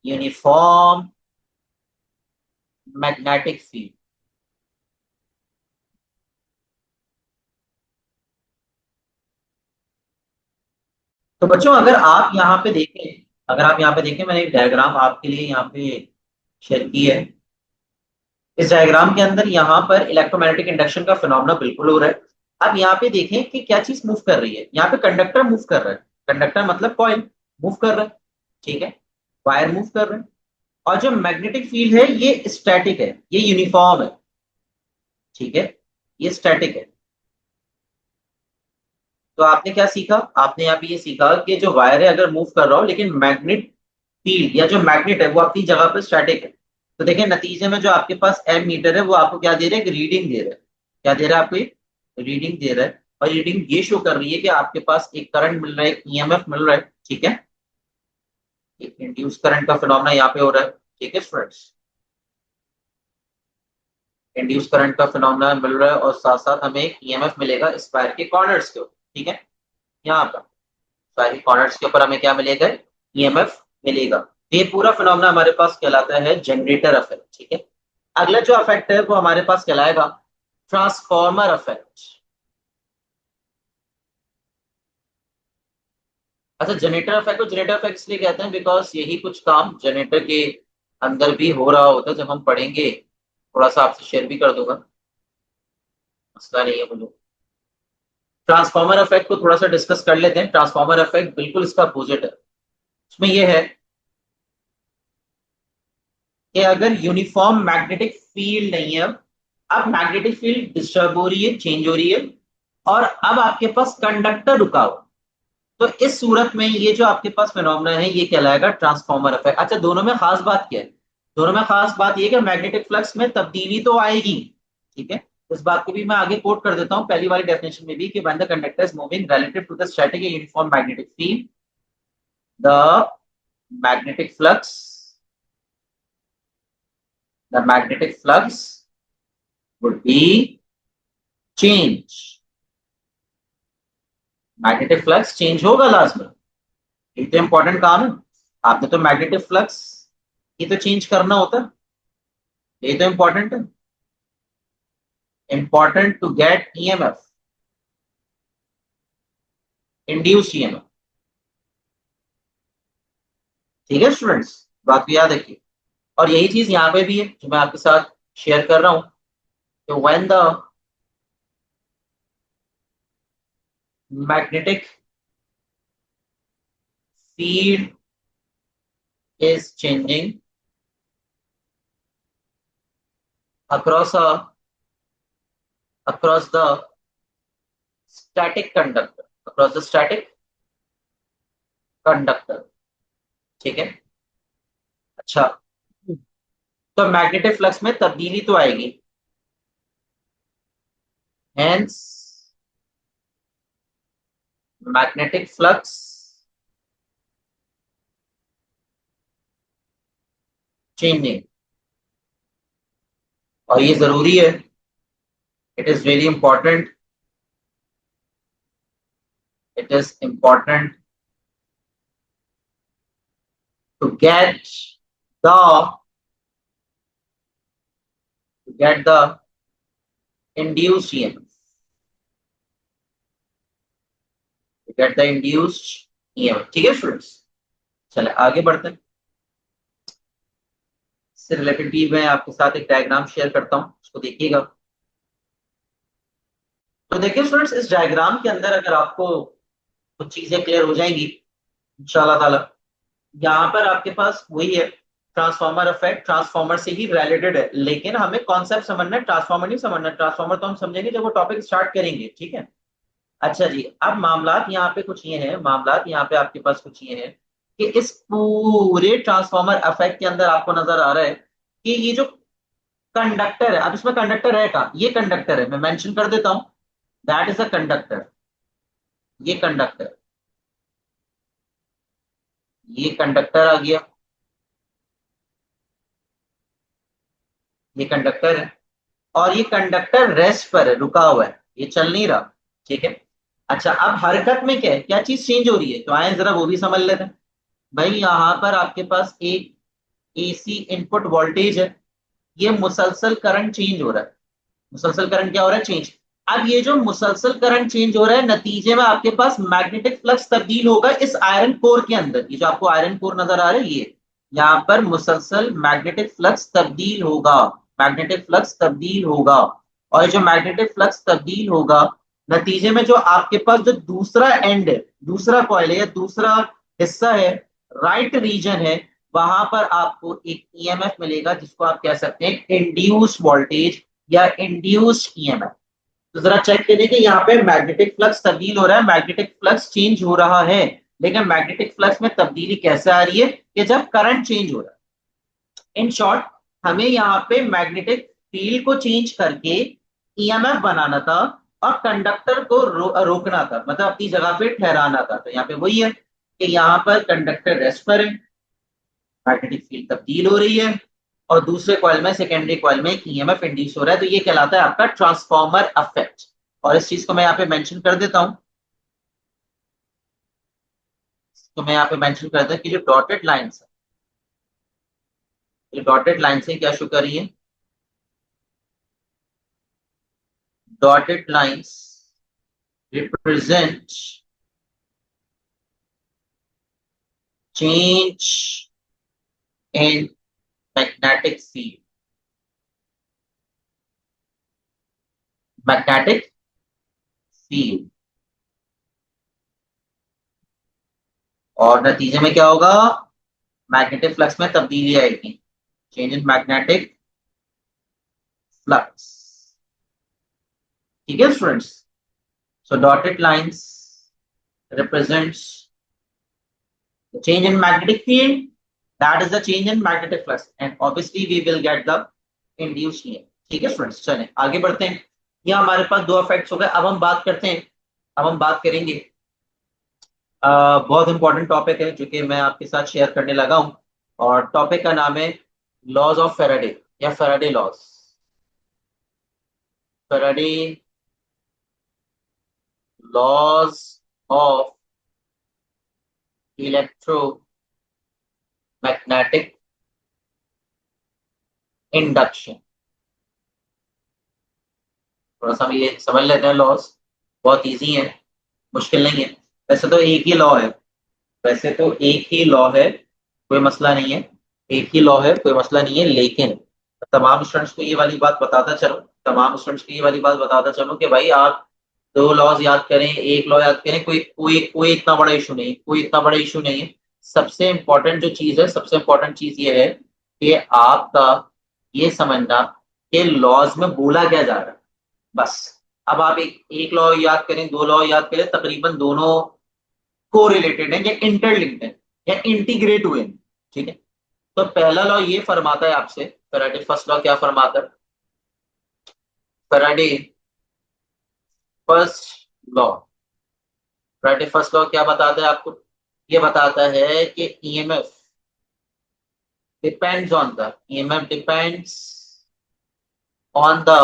uniform magnetic field। तो बच्चों अगर आप यहाँ पे देखें, अगर आप यहाँ पे देखें, मैंने एक डायग्राम आपके लिए यहाँ पे शेयर की है। इस डायग्राम के अंदर यहाँ पर इलेक्ट्रोमैग्नेटिक इंडक्शन का फिनोमेना बिल्कुल हो रहा है। अब यहाँ पे देखें कि क्या चीज मूव कर रही है। यहाँ पे कंडक्टर मूव कर रहा है, कंडक्टर मतलब कॉइल मूव कर रहा है, ठीक है, वायर मूव कर रहा है। और जो मैग्नेटिक फील्ड है ये स्टैटिक है, ये यूनिफॉर्म है, ठीक है, ये स्टैटिक है। तो आपने क्या सीखा? आपने यहाँ पे ये सीखा कि जो वायर है अगर मूव कर रहा हो लेकिन मैग्नेट फील्ड या जो मैग्नेट है वो अपनी जगह पर स्टैटिक है, तो देखिए नतीजे में जो आपके पास एम मीटर है वो आपको क्या दे रहा है? रीडिंग दे रहा है। क्या दे रहा है आपको? रीडिंग दे रहा है। और रीडिंग ये शो कर रही है कि आपके पास एक करंट मिल रहा है, एक ईएमएफ मिल रहा है, ठीक है, एक इंड्यूस करंट का फिनोमेना यहाँ पे हो रहा है। ठीक है स्टूडेंट्स, इंड्यूस करंट का फिनोमेना मिल रहा है और साथ साथ हमें एक ईएमएफ मिलेगा इस वायर के कॉर्नर्स के ऊपर, ठीक है, यहाँ पर सारी कॉर्नर्स के ऊपर हमें क्या मिलेगा? ईएमएफ मिलेगा। ये पूरा फिनोमेना हमारे पास कहलाता है जनरेटर इफेक्ट, ठीक है। अगला जो इफेक्ट है वो हमारे पास कहलाएगा ट्रांसफॉर्मर इफेक्ट। अच्छा, जनरेटर इफेक्ट को जनरेटर इफेक्ट इसलिए कहते हैं बिकॉज यही कुछ काम जनरेटर के अंदर भी हो रहा होता है। जब हम पढ़ेंगे थोड़ा सा आपसे शेयर भी कर दूंगा, मसला नहीं है मुझे। ट्रांसफॉर्मर इफेक्ट को थोड़ा सा डिस्कस कर लेते हैं। ट्रांसफॉर्मर इफेक्ट बिल्कुल इसका अपोजिट है। इसमें यह है कि अगर यूनिफॉर्म मैग्नेटिक फील्ड नहीं है, अब मैग्नेटिक फील्ड डिस्टर्ब हो रही है, चेंज हो रही है, और अब आपके पास कंडक्टर रुका हो, तो इस सूरत में ये जो आपके पास फिनोमेना है ये कहलाएगा ट्रांसफॉर्मर इफेक्ट। अच्छा, दोनों में खास बात क्या है? दोनों में खास बात ये कि मैग्नेटिक फ्लक्स में तब्दीली तो आएगी, ठीक है। इस बात को भी मैं आगे कोट कर देता हूं पहली वाली डेफिनेशन में भी कि when the conductor is moving relative to the static uniform magnetic field, the magnetic flux the magnetic flux would be change। Magnetic flux change होगा लास्ट में, ये तो इंपॉर्टेंट काम है। आपने तो मैग्नेटिक फ्लक्स ये तो चेंज करना होता है, ये तो इंपॉर्टेंट है, important to get EMF, induced EMF. ठीक है स्टूडेंट्स, बात को याद रखिए। और यही चीज यहाँ पे भी है जो मैं आपके साथ शेयर कर रहा हूं, तो when the magnetic field is changing across a across the static conductor, across the static conductor, ठीक है। अच्छा, तो मैग्नेटिक फ्लक्स में तब्दीली तो आएगी, hence magnetic flux changing, और ये जरूरी है, it is very important, it is important to the get the induced EMF, to get the induced EMF। ठीक है स्टूडेंट्स, चले आगे बढ़ते हैं। इससे रिलेटेड भी मैं आपके साथ एक डायग्राम शेयर करता हूं, उसको देखिएगा। तो देखिए स्टूडेंट्स, इस डायग्राम के अंदर अगर आपको कुछ चीजें क्लियर हो जाएंगी इंशाल्लाह ताला। यहाँ पर आपके पास वही है, ट्रांसफॉर्मर इफेक्ट ट्रांसफॉर्मर से ही रिलेटेड है, लेकिन हमें कॉन्सेप्ट समझना है, ट्रांसफॉर्मर नहीं समझना। ट्रांसफॉर्मर तो हम समझेंगे जब वो टॉपिक स्टार्ट करेंगे, ठीक है। अच्छा जी, अब मामलात यहाँ पे कुछ ये हैं, मामलात यहाँ पे आपके पास कुछ ये हैं कि इस पूरे ट्रांसफॉर्मर इफेक्ट के अंदर आपको नजर आ रहा है कि ये जो कंडक्टर है, अब इसमें कंडक्टर है कहाँ, ये कंडक्टर है, मैं मेंशन कर देता हूं, दैट इज अ कंडक्टर। ये कंडक्टर, ये कंडक्टर आ गया, ये कंडक्टर है, और ये कंडक्टर रेस्ट पर है, रुका हुआ है, ये चल नहीं रहा, ठीक है। अच्छा, अब हरकत में क्या है, क्या चीज चेंज हो रही है, तो आए जरा वो भी समझ लेते हैं। भाई यहाँ पर आपके पास एक एसी इनपुट वोल्टेज है, ये मुसलसल करंट चेंज हो रहा है। मुसलसल करंट क्या हो रहा है, चेंज। अब ये जो मुसलसल करंट चेंज हो रहा है, नतीजे में आपके पास मैग्नेटिक फ्लक्स तब्दील होगा इस आयरन कोर के अंदर। ये जो आपको आयरन कोर नजर आ रहा है, ये यहाँ पर मुसलसल मैग्नेटिक फ्लक्स तब्दील होगा, मैग्नेटिक फ्लक्स तब्दील होगा। और ये जो मैग्नेटिक फ्लक्स तब्दील होगा, नतीजे में जो आपके पास जो दूसरा एंड है, दूसरा कॉइल है या दूसरा हिस्सा है, राइट रीजन है, वहां पर आपको एक ईएमएफ मिलेगा, जिसको आप कह सकते हैं इंड्यूस वोल्टेज या इंड्यूस्ड ईएमएफ। तो जरा चेक करिए कि यहाँ पे मैग्नेटिक फ्लक्स तब्दील हो रहा है, मैग्नेटिक फ्लक्स चेंज हो रहा है, लेकिन मैग्नेटिक फ्लक्स में तब्दीली कैसे आ रही है, कि जब करंट चेंज हो रहा है। इन शॉर्ट, हमें यहाँ पे मैग्नेटिक फील्ड को चेंज करके ईएमएफ बनाना था और कंडक्टर को रोकना था, मतलब अपनी जगह पे ठहराना था। तो यहाँ पे वही है कि यहाँ पर कंडक्टर रेस्ट पर है, मैग्नेटिक फील्ड तब्दील हो रही है, और दूसरे कॉइल में, सेकेंडरी कॉइल में एक ईएमएफ इंड्यूस हो रहा है। तो ये कहलाता है आपका ट्रांसफॉर्मर इफेक्ट। और इस चीज को मैं यहाँ पे मेंशन कर देता हूं, तो मैं यहाँ पे मेंशन करता हूं कि जो डॉटेड लाइंस है, ये डॉटेड लाइंस है, क्या शो कर रही है, dotted lines represent change in magnetic field, magnetic field. और नतीजे में क्या होगा, मैग्नेटिक फ्लक्स में तब्दीली आएगी, चेंज इन मैग्नेटिक फ्लक्स। ठीक है students, so dotted lines represents the change in magnetic field, that is the change in magnetic flux, and obviously we will get the induced EMF। ठीक है students, चलें आगे बढ़ते हैं। ये हमारे पास दो इफेक्ट्स हो गए। अब हम बात करते हैं, अब हम बात करेंगे बहुत इंपॉर्टेंट टॉपिक है जो कि मैं आपके साथ शेयर करने लगा हूं, और टॉपिक का नाम है लॉज ऑफ फेराडे या Faraday laws. Faraday laws of electromagnetic induction. थोड़ा सा हम ये समझ लेते हैं लॉज, बहुत इजी है, मुश्किल नहीं है। वैसे तो एक ही लॉ है, वैसे तो एक ही लॉ है, कोई मसला नहीं है, एक ही लॉ है, कोई मसला नहीं है। लेकिन तमाम स्टूडेंट्स को ये वाली बात बताता चलो, तमाम स्टूडेंट्स को ये वाली बात बताता चलो कि भाई आप दो लॉज याद करें, एक लॉ याद करें, कोई कोई कोई इतना बड़ा इशू नहीं, कोई इतना बड़ा इशू नहीं है। सबसे इंपॉर्टेंट जो चीज है, सबसे इंपॉर्टेंट चीज ये है कि आपका ये समझना कि लॉज में बोला क्या जा रहा है, बस। अब आप एक लॉ याद करें, दो लॉ याद करें, तकरीबन दोनों को रिलेटेड है या इंटरलिंक्ड है या इंटीग्रेट हुए हैं, ठीक है। तो पहला लॉ ये फरमाता है आपसे, फैराडे फर्स्ट लॉ क्या फरमाता है, Faraday first law, Faraday first law क्या बताता है आपको? ये बताता है कि EMF depends on the EMF depends on the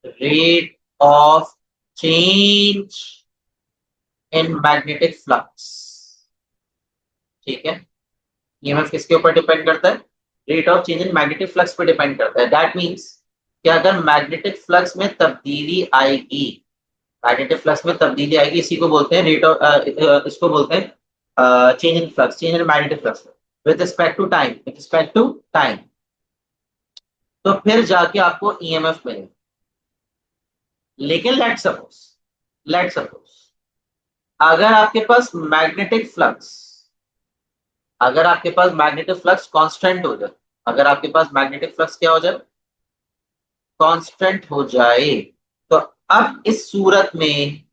rate of change in magnetic flux। ठीक है, ईएमएफ किसके ऊपर डिपेंड करता है? Rate of change in magnetic flux पे डिपेंड करता है। दैट मींस कि अगर मैग्नेटिक फ्लक्स में तब्दीली आएगी, मैग्नेटिक फ्लक्स में तब्दीली आएगी, इसी को बोलते हैं रेट ऑफ, इसको बोलते हैं change in flux, change in magnetic flux with respect to time, with respect to time, तो फिर जाके आपको ईएमएफ मिलेगा। लेकिन लेट सपोज अगर आपके पास मैग्नेटिक फ्लक्स, अगर आपके पास मैग्नेटिक फ्लक्स कांस्टेंट हो जाए, अगर आपके पास मैग्नेटिक फ्लक्स क्या हो जाए? कांस्टेंट हो जाए, तो अब इस सूरत में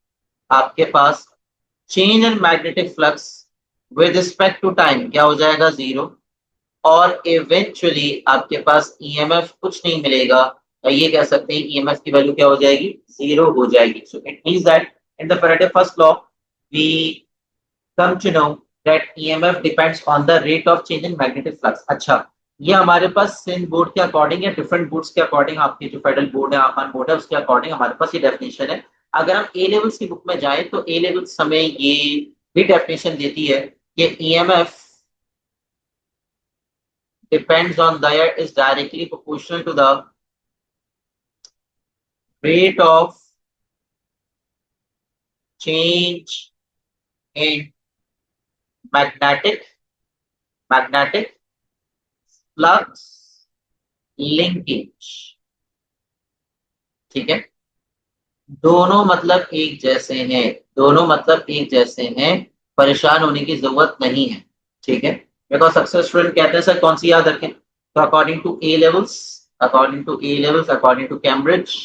आपके पास change in magnetic flux with respect to time क्या हो जाएगा? जीरो। और इवेंचुअली आपके पास ईएमएफ कुछ नहीं मिलेगा, या ये कह सकते हैं ईएमएफ की वैल्यू क्या हो जाएगी? जीरो हो जाएगी। So it means that in the Faraday first law we come to know that EMF depends on the rate of change in magnetic flux। अच्छा, ये हमारे पास सिंध बोर्ड के अकॉर्डिंग या डिफरेंट बोर्ड्स के अकॉर्डिंग, आपकी जो फेडरल बोर्ड है, Afan board है, उसके अकॉर्डिंग हमारे पास ये डेफिनेशन है। अगर हम ए लेवल्स की बुक में जाएं तो ए लेवल्स हमें ये भी डेफिनेशन देती है कि EMF depends on the is directly proportional to the rate of change in magnetic flux linkage। ठीक है, दोनों मतलब एक जैसे हैं, दोनों मतलब एक जैसे हैं, परेशान होने की जरूरत नहीं है। ठीक है, बिकॉज अक्सर स्टूडेंट कहते हैं सर कौन सी याद रखें, तो according to A levels, according to Cambridge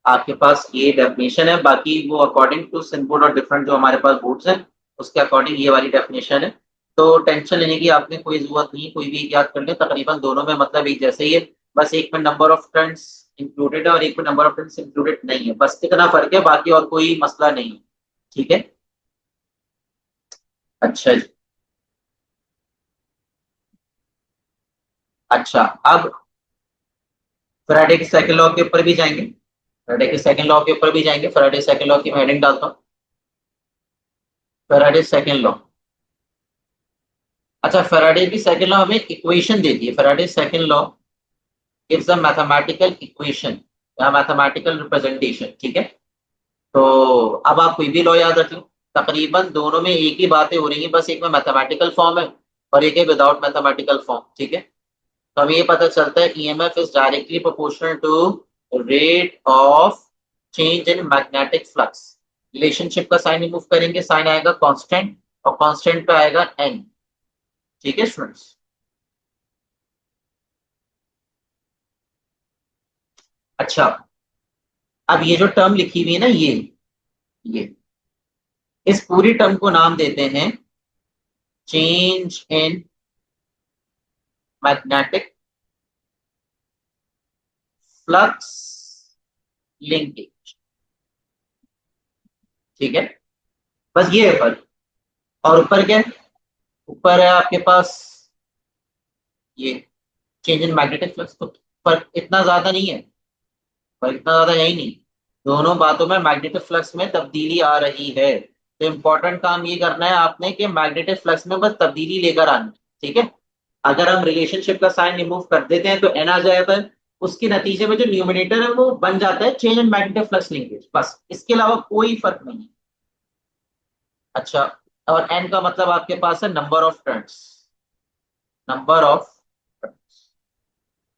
आपके पास ये डेफिनेशन है। बाकी वो अकॉर्डिंग टू सिंबोर्ड और डिफरेंट जो हमारे पास बोर्ड्स हैं उसके अकॉर्डिंग ये वाली डेफिनेशन है। तो टेंशन लेने की आपने कोई जरूरत नहीं, कोई भी याद कर ले, तकरीबन दोनों में मतलब एक जैसे ही है। बस एक में नंबर ऑफ टर्न्स इंक्लूडेड है और एक में नंबर ऑफ टर्न्स इंक्लूडेड नहीं है, बस इतना फर्क है, बाकी और कोई मसला नहीं है। ठीक है, अच्छा जी। अच्छा, अब फैराडे के सेकंड लॉ के ऊपर भी जाएंगे, फैराडे के सेकंड लॉ के ऊपर भी जाएंगे। फैराडे सेकंड लॉ की मैं हेडिंग डालता हूँ, फैराडे सेकंड लॉ। अच्छा, फैराडे की सेकंड लॉ हमें इक्वेशन देती है। Faraday second law gives a mathematical equation या mathematical representation। ठीक है, तो अब आप कोई भी लॉ याद रख लो, तकरीबन दोनों में एक ही बातें हो रही हैं, बस एक में मैथमेटिकल फॉर्म है और एक है विदाउट मैथमेटिकल फॉर्म। ठीक है, तो हमें ये पता चलता है EMF is directly proportional to rate of change in magnetic flux. Relationship का साइन रिमूव करेंगे, साइन आएगा कांस्टेंट और कांस्टेंट पे आएगा एन। ठीक है स्टूडेंट्स, अच्छा, अब ये जो टर्म लिखी हुई है ना, ये इस पूरी टर्म को नाम देते हैं change in magnetic flux linkage. ठीक है, बस ये है फर्क। और ऊपर क्या है? ऊपर है आपके पास ये चेंज इन मैग्नेटिक फ्लक्स। तो फर्क इतना ज्यादा नहीं है, फर्क इतना ज्यादा यही नहीं, दोनों बातों में मैग्नेटिक फ्लक्स में तब्दीली आ रही है। तो इंपॉर्टेंट काम ये करना है आपने कि मैग्नेटिक फ्लक्स में बस तब्दीली लेकर आनी। ठीक है, अगर हम रिलेशनशिप का साइन रिमूव कर देते हैं तो एन आ जाता है, उसके नतीजे में जो न्यूमिनेटर है वो बन जाता है change in magnetic flux linkage, बस इसके अलावा कोई फर्क नहीं है। अच्छा, और एन का मतलब आपके पास है number of turns, number of turns.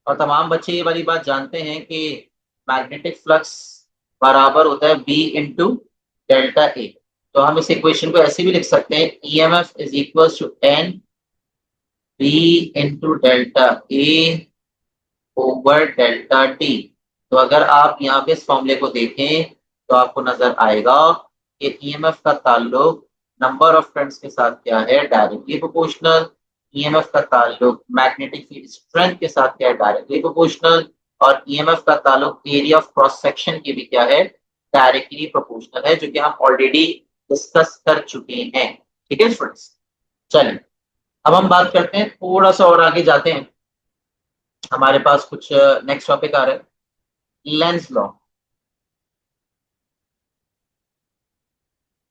और तमाम बच्चे ये वाली बात जानते हैं कि मैग्नेटिक फ्लक्स बराबर होता है बी इंटू डेल्टा ए। तो हम इस इक्वेशन को ऐसे भी लिख सकते हैं, EMF is equal to N B into delta A over delta T. तो अगर आप यहाँ पे इस फॉर्मूले को देखें तो आपको नजर आएगा कि ईएमएफ का ताल्लुक नंबर ऑफ टर्न्स के साथ क्या है? Directly proportional. ईएमएफ का ताल्लुक मैग्नेटिक फील्ड स्ट्रेंथ के साथ क्या है? Directly proportional. और ईएमएफ का ताल्लुक एरिया ऑफ क्रॉस सेक्शन की भी क्या है, डायरेक्टली प्रोपोर्शनल है, जो कि हम ऑलरेडी डिस्कस कर चुके हैं। ठीक है स्टूडेंट्स, चलिए अब हम बात करते हैं, थोड़ा सा और आगे जाते हैं। हमारे पास कुछ नेक्स्ट टॉपिक आ रहा है, लेंस लॉ।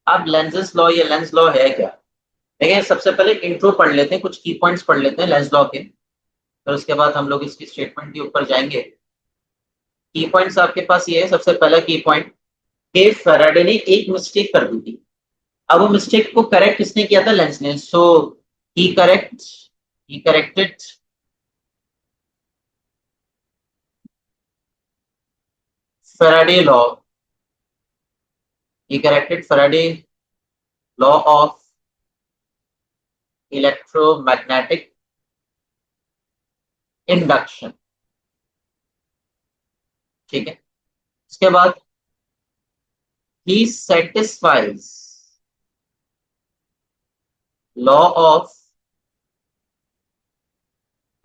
अब लेंसेस लॉ, ये लेंस लॉ है क्या? देखिए सबसे पहले इंट्रो पढ़ लेते हैं, कुछ की पॉइंट्स पढ़ लेते हैं लेंस लॉ के, फिर उसके बाद हम लोग इसकी स्टेटमेंट के ऊपर जाएंगे। की पॉइंट्स आपके पास ये है, सबसे पहला की पॉइंट कि फैराडे ने एक मिस्टेक कर दी थी। अब वो मिस्टेक को करेक्ट किसने किया था? लेंस ने। So he corrected Faraday law, he corrected Faraday law of electromagnetic induction। ठीक है, उसके बाद he satisfies law of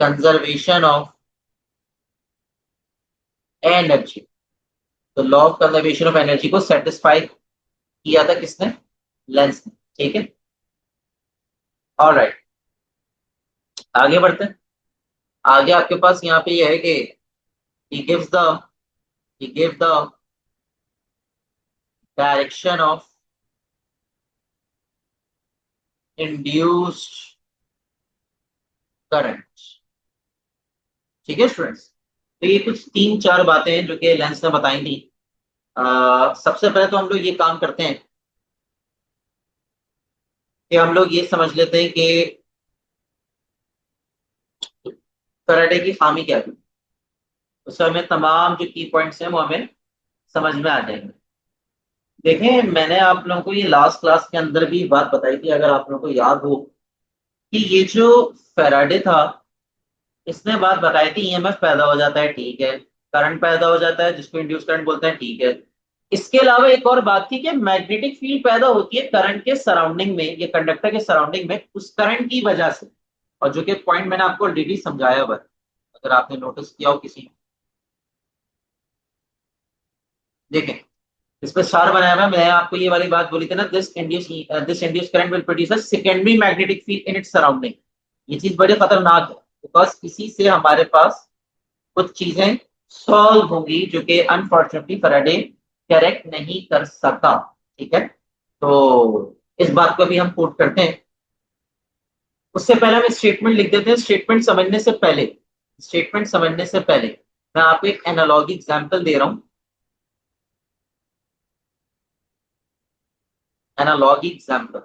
conservation of energy। तो law of conservation of energy को सेटिस्फाई किया था किसने? लेंस ने। ठीक है, ऑलराइट, आगे बढ़ते हैं। आगे आपके पास यहाँ पे ये है कि he gives the he gave the direction of induced current। ठीक है स्टूडेंट्स, तो ये कुछ तीन चार बातें हैं जो कि लेंस ने बताई थी। सबसे पहले तो हम लोग ये काम करते हैं कि हम लोग ये समझ लेते हैं कि फैराडे की खामी क्या थी। उससे हमें तमाम जो की पॉइंट्स हैं वो हमें समझ में आ जाएंगे। देखें, मैंने आप लोगों को ये लास्ट क्लास के अंदर भी बात बताई थी, अगर आप लोगों को याद हो, कि ये जो फैराडे था, इसने बात बताई थी ईएमएफ पैदा हो जाता है, ठीक है, करंट पैदा हो जाता है जिसको इंड्यूस करंट बोलते हैं, ठीक है। इसके अलावा एक और बात थी कि मैग्नेटिक फील्ड पैदा होती है करंट के सराउंडिंग में, ये कंडक्टर के सराउंडिंग में, उस करंट की वजह से। और जो कि पॉइंट मैंने आपको ऑलरेडी समझाया हुआ है, अगर आपने नोटिस किया हो किसी। देखें, इस पे स्टार बनाया हुआ है, मैंने आपको ये वाली बात बोली थी ना, this induce current will produce a secondary magnetic field in its surrounding. ये चीज बड़ी खतरनाक है, बिकॉज इसी से हमारे पास कुछ चीजें सॉल्व होंगी जो कि अनफॉर्चुनेटली फैराडे करेक्ट नहीं कर सका। ठीक है, तो इस बात को भी हम कोट करते हैं। उससे पहले हम स्टेटमेंट लिख देते हैं। स्टेटमेंट समझने से पहले मैं आपको एक एनालॉजी एग्जांपल दे रहा हूं। एनालॉजी एग्जांपल,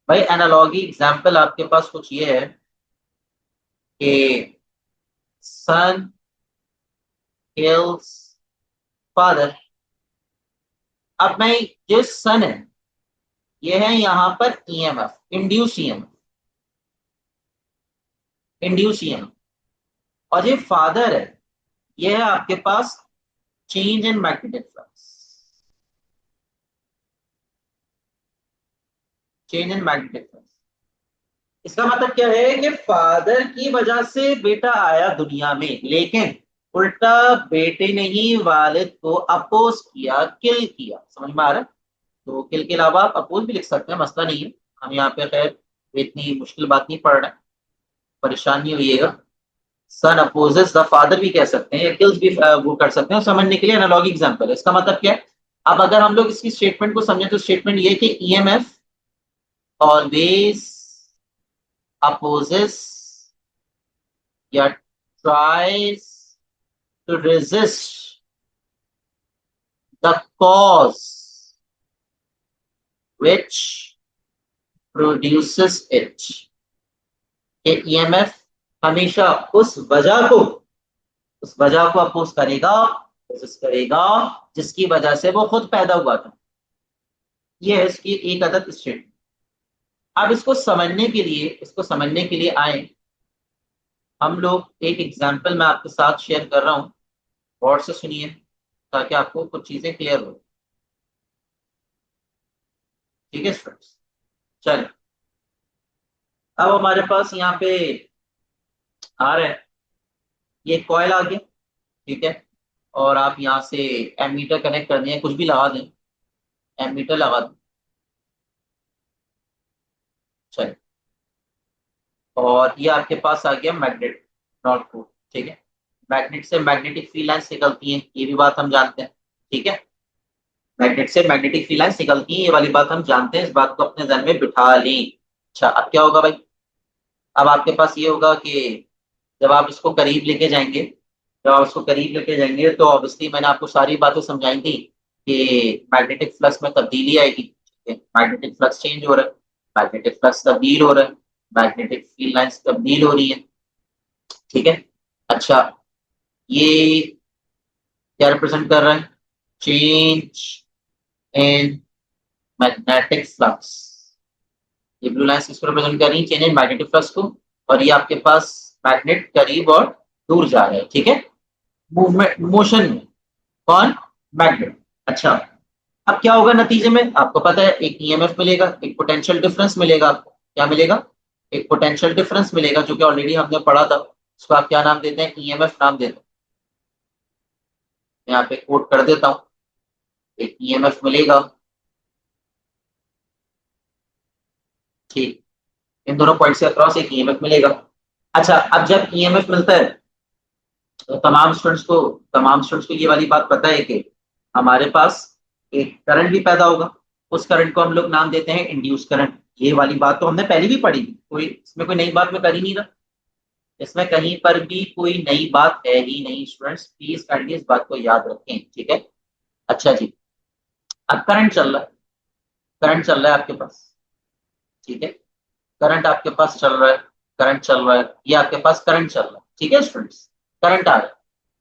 भाई एनालॉजी एग्जांपल आपके पास कुछ ये है कि सन किल्स फादर। अब मैं, जो सन है, ये है यहां पर ईएमएफ, इंड्यूस ईएमएफ। और ये फादर है, ये है आपके पास change in magnetic flux, change in magnetic flux. इसका मतलब क्या है कि फादर की वजह से बेटा आया दुनिया में, लेकिन उल्टा बेटे ने ही वालिद को अपोज किया, किल किया। समझ में आ रहा है? तो किल के अलावा आप अपोज भी लिख सकते हैं, मसला नहीं है। हम यहाँ पे खैर इतनी मुश्किल बात नहीं पढ़ रहे हैं, परेशान नहीं होइएगा। सन अपोजेस द फादर भी कह सकते हैं, या किल्स भी वो कर सकते हैं, समझने के लिए एनालॉजी एग्जांपल है। इसका मतलब क्या है? अब अगर हम लोग इसकी स्टेटमेंट को समझें तो स्टेटमेंट ये है कि ईएमएफ ऑलवेज अपोजेस या tries to resist the cause which produces it. कि ईएमएफ हमेशा उस वजह को अपोज करेगा, रेजिस्ट करेगा, जिसकी वजह से वो खुद पैदा हुआ था। ये है इसकी एक अदद स्टेटमेंट। अब इसको समझने के लिए आए हम लोग, एक एग्जांपल मैं आपके साथ शेयर कर रहा हूं, गौर से सुनिए ताकि आपको कुछ चीजें क्लियर हो। ठीक है स्टूडेंट्स, चलिए अब हमारे पास यहाँ पे आ रहा है, ये कॉयल आ गया। ठीक है। और आप यहाँ से एमीटर कनेक्ट करनी है, कुछ भी लगा दें, एमीटर लगा दें। चलिए, और ये आपके पास आ गया मैग्नेट, नॉर्थ पोल। ठीक है, मैग्नेट से मैग्नेटिक फील्ड लाइंस निकलती हैं, ये भी बात हम जानते हैं। ठीक है, मैग्नेट से मैग्नेटिक फील्ड लाइंस निकलती हैं, ये वाली बात हम जानते हैं, इस बात को अपने ध्यान में बिठा लें। अच्छा, अब क्या होगा भाई? अब आपके पास ये होगा कि जब आप इसको करीब लेके जाएंगे, जब आप इसको करीब लेके जाएंगे तो ऑब्वियसली मैंने आपको सारी बातें समझाई थी कि मैग्नेटिक फ्लक्स में तब्दीली आएगी। ठीक है, मैग्नेटिक फ्लक्स चेंज हो रहा है, मैग्नेटिक फ्लक्स तब्दील हो रहा है, मैग्नेटिक फील्ड लाइंस तब्दील हो रही है। ठीक है। अच्छा, ये क्या रिप्रेजेंट कर रहा है? Change in magnetic flux. ये ब्लू लाइंस किसको रिप्रेजेंट कर रही है? चेंज इन मैग्नेटिक फ्लक्स को। और ये आपके पास मैग्नेट करीब और दूर जा रहा है। ठीक है, मूवमेंट, मोशन में। कौन? मैग्नेट। अच्छा, अब क्या होगा नतीजे में? आपको पता है, एक ईएमएफ मिलेगा, एक पोटेंशियल डिफरेंस मिलेगा। आपको क्या मिलेगा? एक पोटेंशियल डिफरेंस मिलेगा, जो कि ऑलरेडी हमने पढ़ा था। उसको आप क्या नाम देते हैं? ईएमएफ नाम देते हैं। यहाँ पे कोट कर देता हूँ, एक ईएमएफ मिलेगा। ठीक, इन दोनों पॉइंट से अक्रॉस एक ईएमएफ मिलेगा। अच्छा, अब जब ईएमएफ मिलता है तो तमाम स्टूडेंट्स को ये वाली बात पता है कि हमारे पास एक करंट भी पैदा होगा। उस करंट को हम लोग नाम देते हैं इंड्यूस करंट। ये वाली बात तो हमने पहले भी पढ़ी थी, कोई इसमें कोई नई बात मैं कर ही नहीं रहा। इसमें कहीं पर भी कोई नई बात है ही नहीं। स्टूडेंट्स प्लीज काइंडली इस बात को याद रखें। ठीक है। अच्छा जी, अब करंट चल रहा है, करंट चल रहा है आपके पास। ठीक है, करंट आपके पास चल रहा है, करंट चल रहा है, ये आपके पास करंट चल रहा है। ठीक है स्टूडेंट्स, करंट आ रहा है,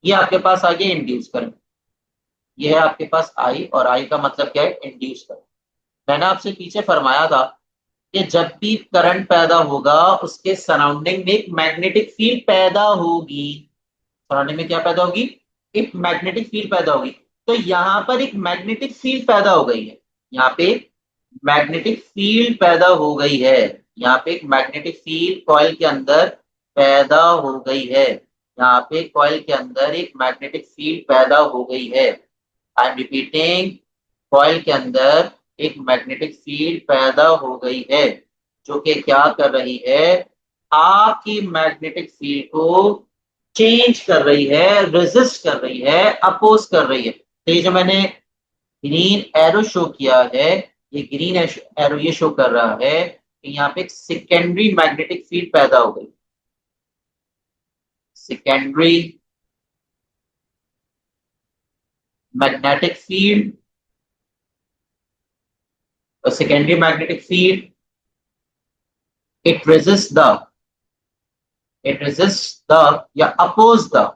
ये आपके पास आ गया इंड्यूस करंट। ये है आपके पास आई, और आई का मतलब क्या है? Induce current. मैंने आपसे पीछे फरमाया था कि जब भी करंट पैदा होगा उसके सराउंडिंग में एक मैग्नेटिक फील्ड पैदा होगी। सराउंडिंग में क्या पैदा होगी? एक मैग्नेटिक फील्ड पैदा होगी। तो यहाँ पर एक मैग्नेटिक फील्ड पैदा हो गई है, यहाँ पे मैग्नेटिक फील्ड पैदा हो गई है, यहाँ पे एक मैग्नेटिक फील्ड कॉइल के अंदर पैदा हो गई है, यहाँ पे कॉइल के अंदर एक मैग्नेटिक फील्ड पैदा हो गई है। आई एम रिपीटिंग, कॉइल के अंदर एक मैग्नेटिक फील्ड पैदा हो गई है, जो कि क्या कर रही है? आपकी मैग्नेटिक फील्ड को चेंज कर रही है, रेजिस्ट कर रही है, अपोज कर रही है। तो ये जो मैंने ग्रीन एरो शो किया है, ये ग्रीन एरो ये शो कर रहा है कि यहाँ पे एक सेकेंडरी मैग्नेटिक फील्ड पैदा हो गई। Secondary magnetic field, secondary magnetic field, it resist the, it resist the या oppose the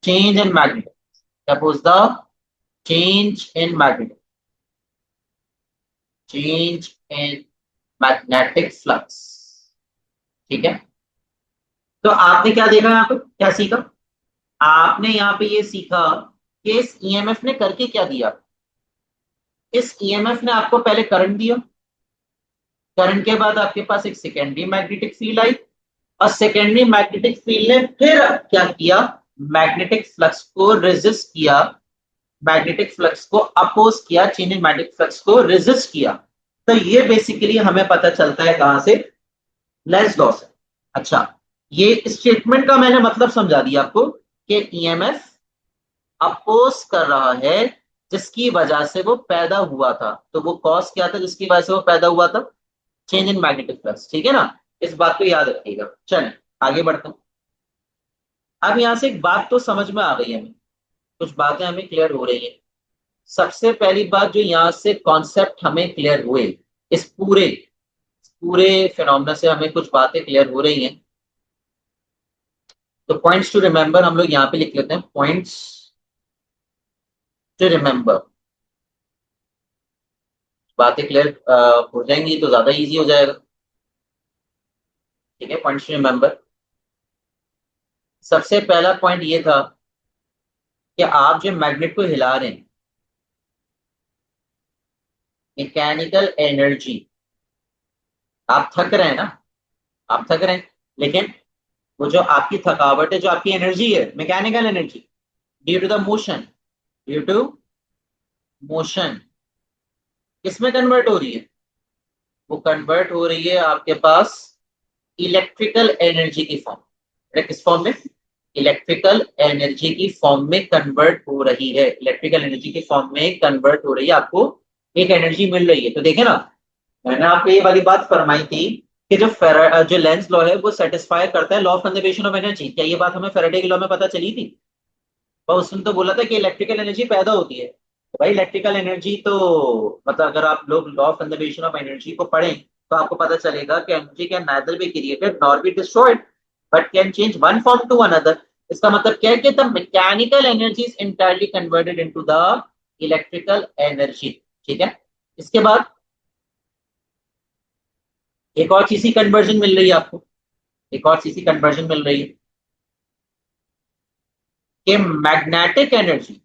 change in magnetic, suppose the change in magnetic, change in magnetic flux। ठीक है, तो आपने क्या देखा यहाँ पे, क्या सीखा? आपने यहाँ पे ये सीखा कि इस ईएमएफ ने करके क्या दिया। इस ईएमएफ ने आपको पहले करंट दिया, करंट के बाद आपके पास एक सेकेंडरी मैग्नेटिक फील्ड आई, और सेकेंडरी मैग्नेटिक फील्ड ने फिर क्या किया? मैग्नेटिक फ्लक्स को रेजिस्ट किया, मैग्नेटिक फ्लक्स को अपोज किया, चेंज इन मैग्नेटिक फ्लक्स को रेजिस्ट किया। तो ये बेसिकली हमें पता चलता है कहां से? लेंस लॉ से। अच्छा, ये स्टेटमेंट का मैंने मतलब समझा दिया आपको कि ईएमएफ अपोज कर रहा है, जिसकी वजह से वो पैदा हुआ था। तो वो कॉज क्या था जिसकी वजह से वो पैदा हुआ था? Change in magnetic flux. ठीक है ना, इस बात को याद रखिएगा। चलिए आगे बढ़ते हैं। अब यहां से एक बात तो समझ में आ गई है, हमें कुछ बातें हमें क्लियर हो रही है। सबसे पहली बात जो यहाँ से कॉन्सेप्ट हमें क्लियर हुए, इस पूरे पूरे फिनोमेना से हमें कुछ बातें क्लियर हो रही हैं। तो पॉइंट्स टू रिमेंबर हम लोग यहाँ पे लिख लेते हैं, पॉइंट्स टू रिमेंबर। बातें क्लियर हो जाएंगी तो ज्यादा इजी हो जाएगा। ठीक है, पॉइंट्स टू रिमेंबर। सबसे पहला पॉइंट ये था कि आप जो मैग्नेट को हिला रहे हैं, मैकेनिकल एनर्जी, आप थक रहे हैं ना, आप थक रहे हैं, लेकिन वो जो आपकी थकावट है, जो आपकी एनर्जी है, mechanical energy, due to the motion, due to motion, किसमें कन्वर्ट हो रही है? वो कन्वर्ट हो रही है आपके पास इलेक्ट्रिकल एनर्जी की फॉर्म। किस फॉर्म में? इलेक्ट्रिकल एनर्जी की फॉर्म में कन्वर्ट हो रही है। इलेक्ट्रिकल एनर्जी की फॉर्म में कन्वर्ट हो रही है, आपको एक एनर्जी मिल रही है। तो देखे ना, मैंने आपको ये वाली बात फरमाई थी कि जो लेंस लॉ है वो सेटिस्फाई करता है law of conservation of energy. क्या ये बात हमें फैराडे के लॉ में पता चली थी? और उसने तो बोला था कि इलेक्ट्रिकल एनर्जी पैदा होती है। तो भाई इलेक्ट्रिकल एनर्जी तो मतलब अगर आप लोग law of conservation of energy को पढ़ें तो आपको पता चलेगा कि energy can neither be created nor be destroyed but can change one form to another. इसका मतलब क्या है कि the mechanical energy is entirely converted into the electrical energy. ठीक है। इसके बाद एक और चीज की कन्वर्जन मिल रही है आपको, एक और चीज की कन्वर्जन मिल रही है कि मैग्नेटिक एनर्जी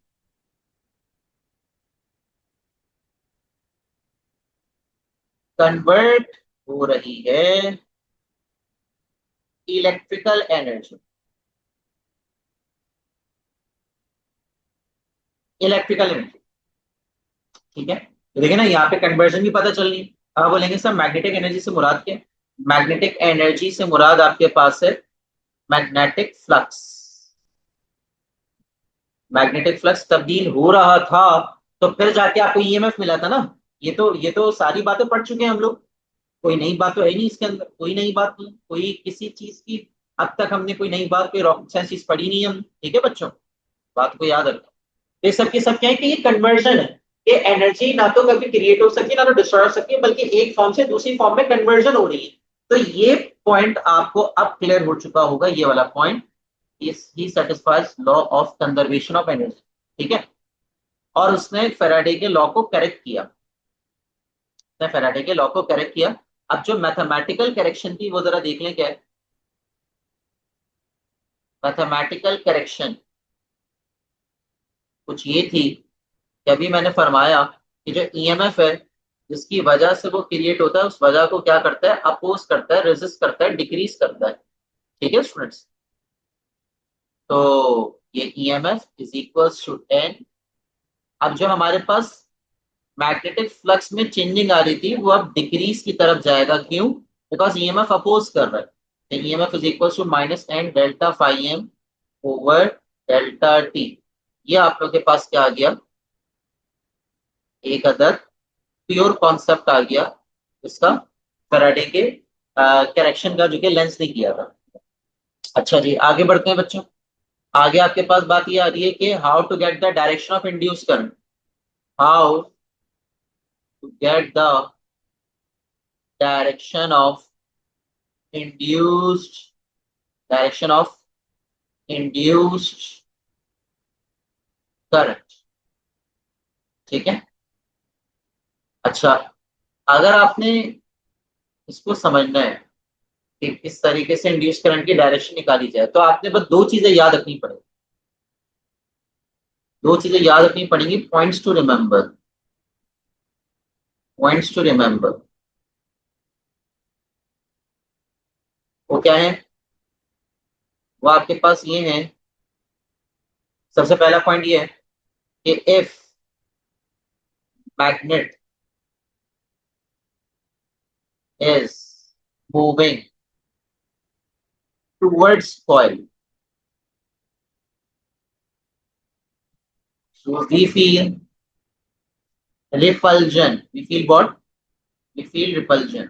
कन्वर्ट हो रही है इलेक्ट्रिकल एनर्जी। इलेक्ट्रिकल एनर्जी, ठीक है। तो देखिए ना, यहाँ पे कन्वर्जन भी पता चल रही है। अब बोलेंगे सर मैग्नेटिक एनर्जी से मुराद क्या है? मैग्नेटिक एनर्जी से मुराद आपके पास है मैग्नेटिक फ्लक्स। मैग्नेटिक फ्लक्स तब्दील हो रहा था तो फिर जाके आपको ईएमएफ मिला था ना। ये तो सारी बातें पढ़ चुके हैं हम लोग। कोई नई बात तो है नहीं इसके अंदर, कोई नई बात नहीं, कोई किसी चीज की अब तक हमने कोई नई बात, कोई रॉकेट साइंस चीज पढ़ी नहीं हम। ठीक है बच्चों, बात को याद रखना। तो ये सब के सब क्या है कि ये कन्वर्जन है। ये एनर्जी ना तो कभी क्रिएट हो सकती है ना तो डिस्ट्रॉय हो सकती है, बल्कि एक फॉर्म से दूसरी फॉर्म में कन्वर्जन हो रही है। तो ये पॉइंट आपको अब क्लियर हो चुका होगा, ये वाला पॉइंट। इस ही satisfies law of conservation of energy. ठीक है। और उसने फेराडे के लॉ को करेक्ट किया। उसने फेराडे के लॉ को करेक्ट किया। अब जो मैथमेटिकल करेक्शन थी वो जरा देख लें क्या है। मैथमेटिकल करेक्शन कुछ ये थी कि अभी मैंने फरमाया कि जो ईएमएफ है जिसकी वजह से वो क्रिएट होता है, उस वजह को क्या करता है? अपोज करता है, रेजिस्ट करता है, डिक्रीज करता है। ठीक है स्टूडेंट्स। तो ये EMF is equals to N. अब जो हमारे पास मैग्नेटिक फ्लक्स में चेंजिंग आ रही थी वो अब डिक्रीज की तरफ जाएगा। क्यों? बिकॉज ईएमएफ अपोज कर रहा है। EMF is equals to minus N delta phi M over delta T. ये आप लोग के पास क्या आ गया? एक अदर प्योर कॉन्सेप्ट आ गया इसका, फैराडे के करेक्शन का, जो कि लेंस ने किया था। अच्छा जी, आगे बढ़ते हैं बच्चों। आगे आपके पास बात ये आ रही है कि how to get the direction of induce current. How to get the direction of induced direction of induced current. ठीक है। अच्छा, अगर आपने इसको समझना है कि किस तरीके से इंड्यूस करंट की डायरेक्शन निकाली जाए तो आपने बस दो चीजें याद रखनी पड़ेगी। दो चीजें याद रखनी पड़ेंगी, points to remember. Points to remember वो क्या है? वो आपके पास ये है। सबसे पहला पॉइंट ये है कि if magnet is moving towards coil, so we feel repulsion। we feel what? we feel repulsion।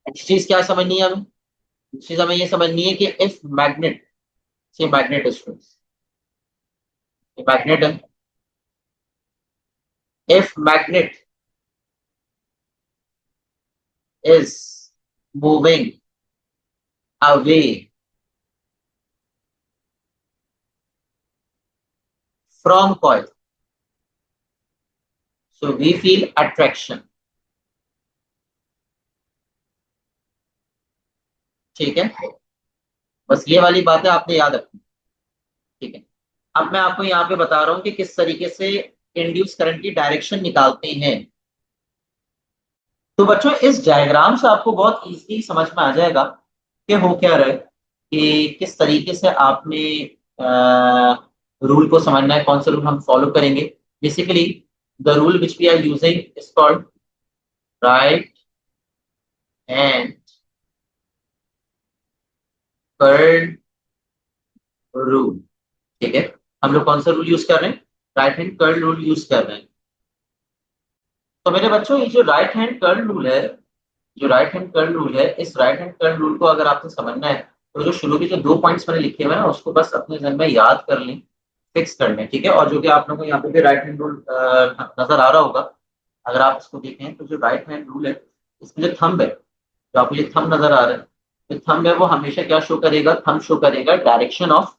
Next चीज क्या समझनी है हमें? नेक्स्ट चीज हमें ये समझनी है कि इफ मैग्नेट, से मैग्नेट इज मैग्नेट है, if magnet is moving away from coil, so we feel attraction। ठीक है, बस ये वाली बातें आपने याद रखनी। ठीक है। अब मैं आपको यहाँ पे बता रहा हूँ कि किस तरीके से इंड्यूस करंट की डायरेक्शन निकालते हैं। तो बच्चों इस डायग्राम से आपको बहुत इजीली समझ में आ जाएगा कि हो क्या रहा है। कि किस तरीके से आपने रूल को समझना है, कौन सा रूल हम फॉलो करेंगे। Basically the rule which we are using is called right hand curl rule. ठीक है, हम लोग कौन सा रूल यूज कर रहे हैं? Right hand curl rule use कर रहे हैं। तो मेरे बच्चों, ये जो राइट हैंड कर्ल रूल है, जो राइट हैंड कर्ल रूल है, इस राइट हैंड कर्ल रूल को अगर आपको समझना है तो जो शुरू के जो 2 पॉइंट्स मैंने लिखे हुए हैं ना, उसको बस अपने जहन में याद कर लें, फिक्स कर लें। ठीक है, और जो कि आप लोगों को यहाँ पे भी राइट हैंड रूल नजर आ रहा होगा। अगर आप इसको देखें तो जो राइट हैंड रूल है, इसमें जो थंब है, जो आपको ये थंब नजर आ रहा है, जो थंब है वो हमेशा क्या शो करेगा? थंब शो करेगा डायरेक्शन ऑफ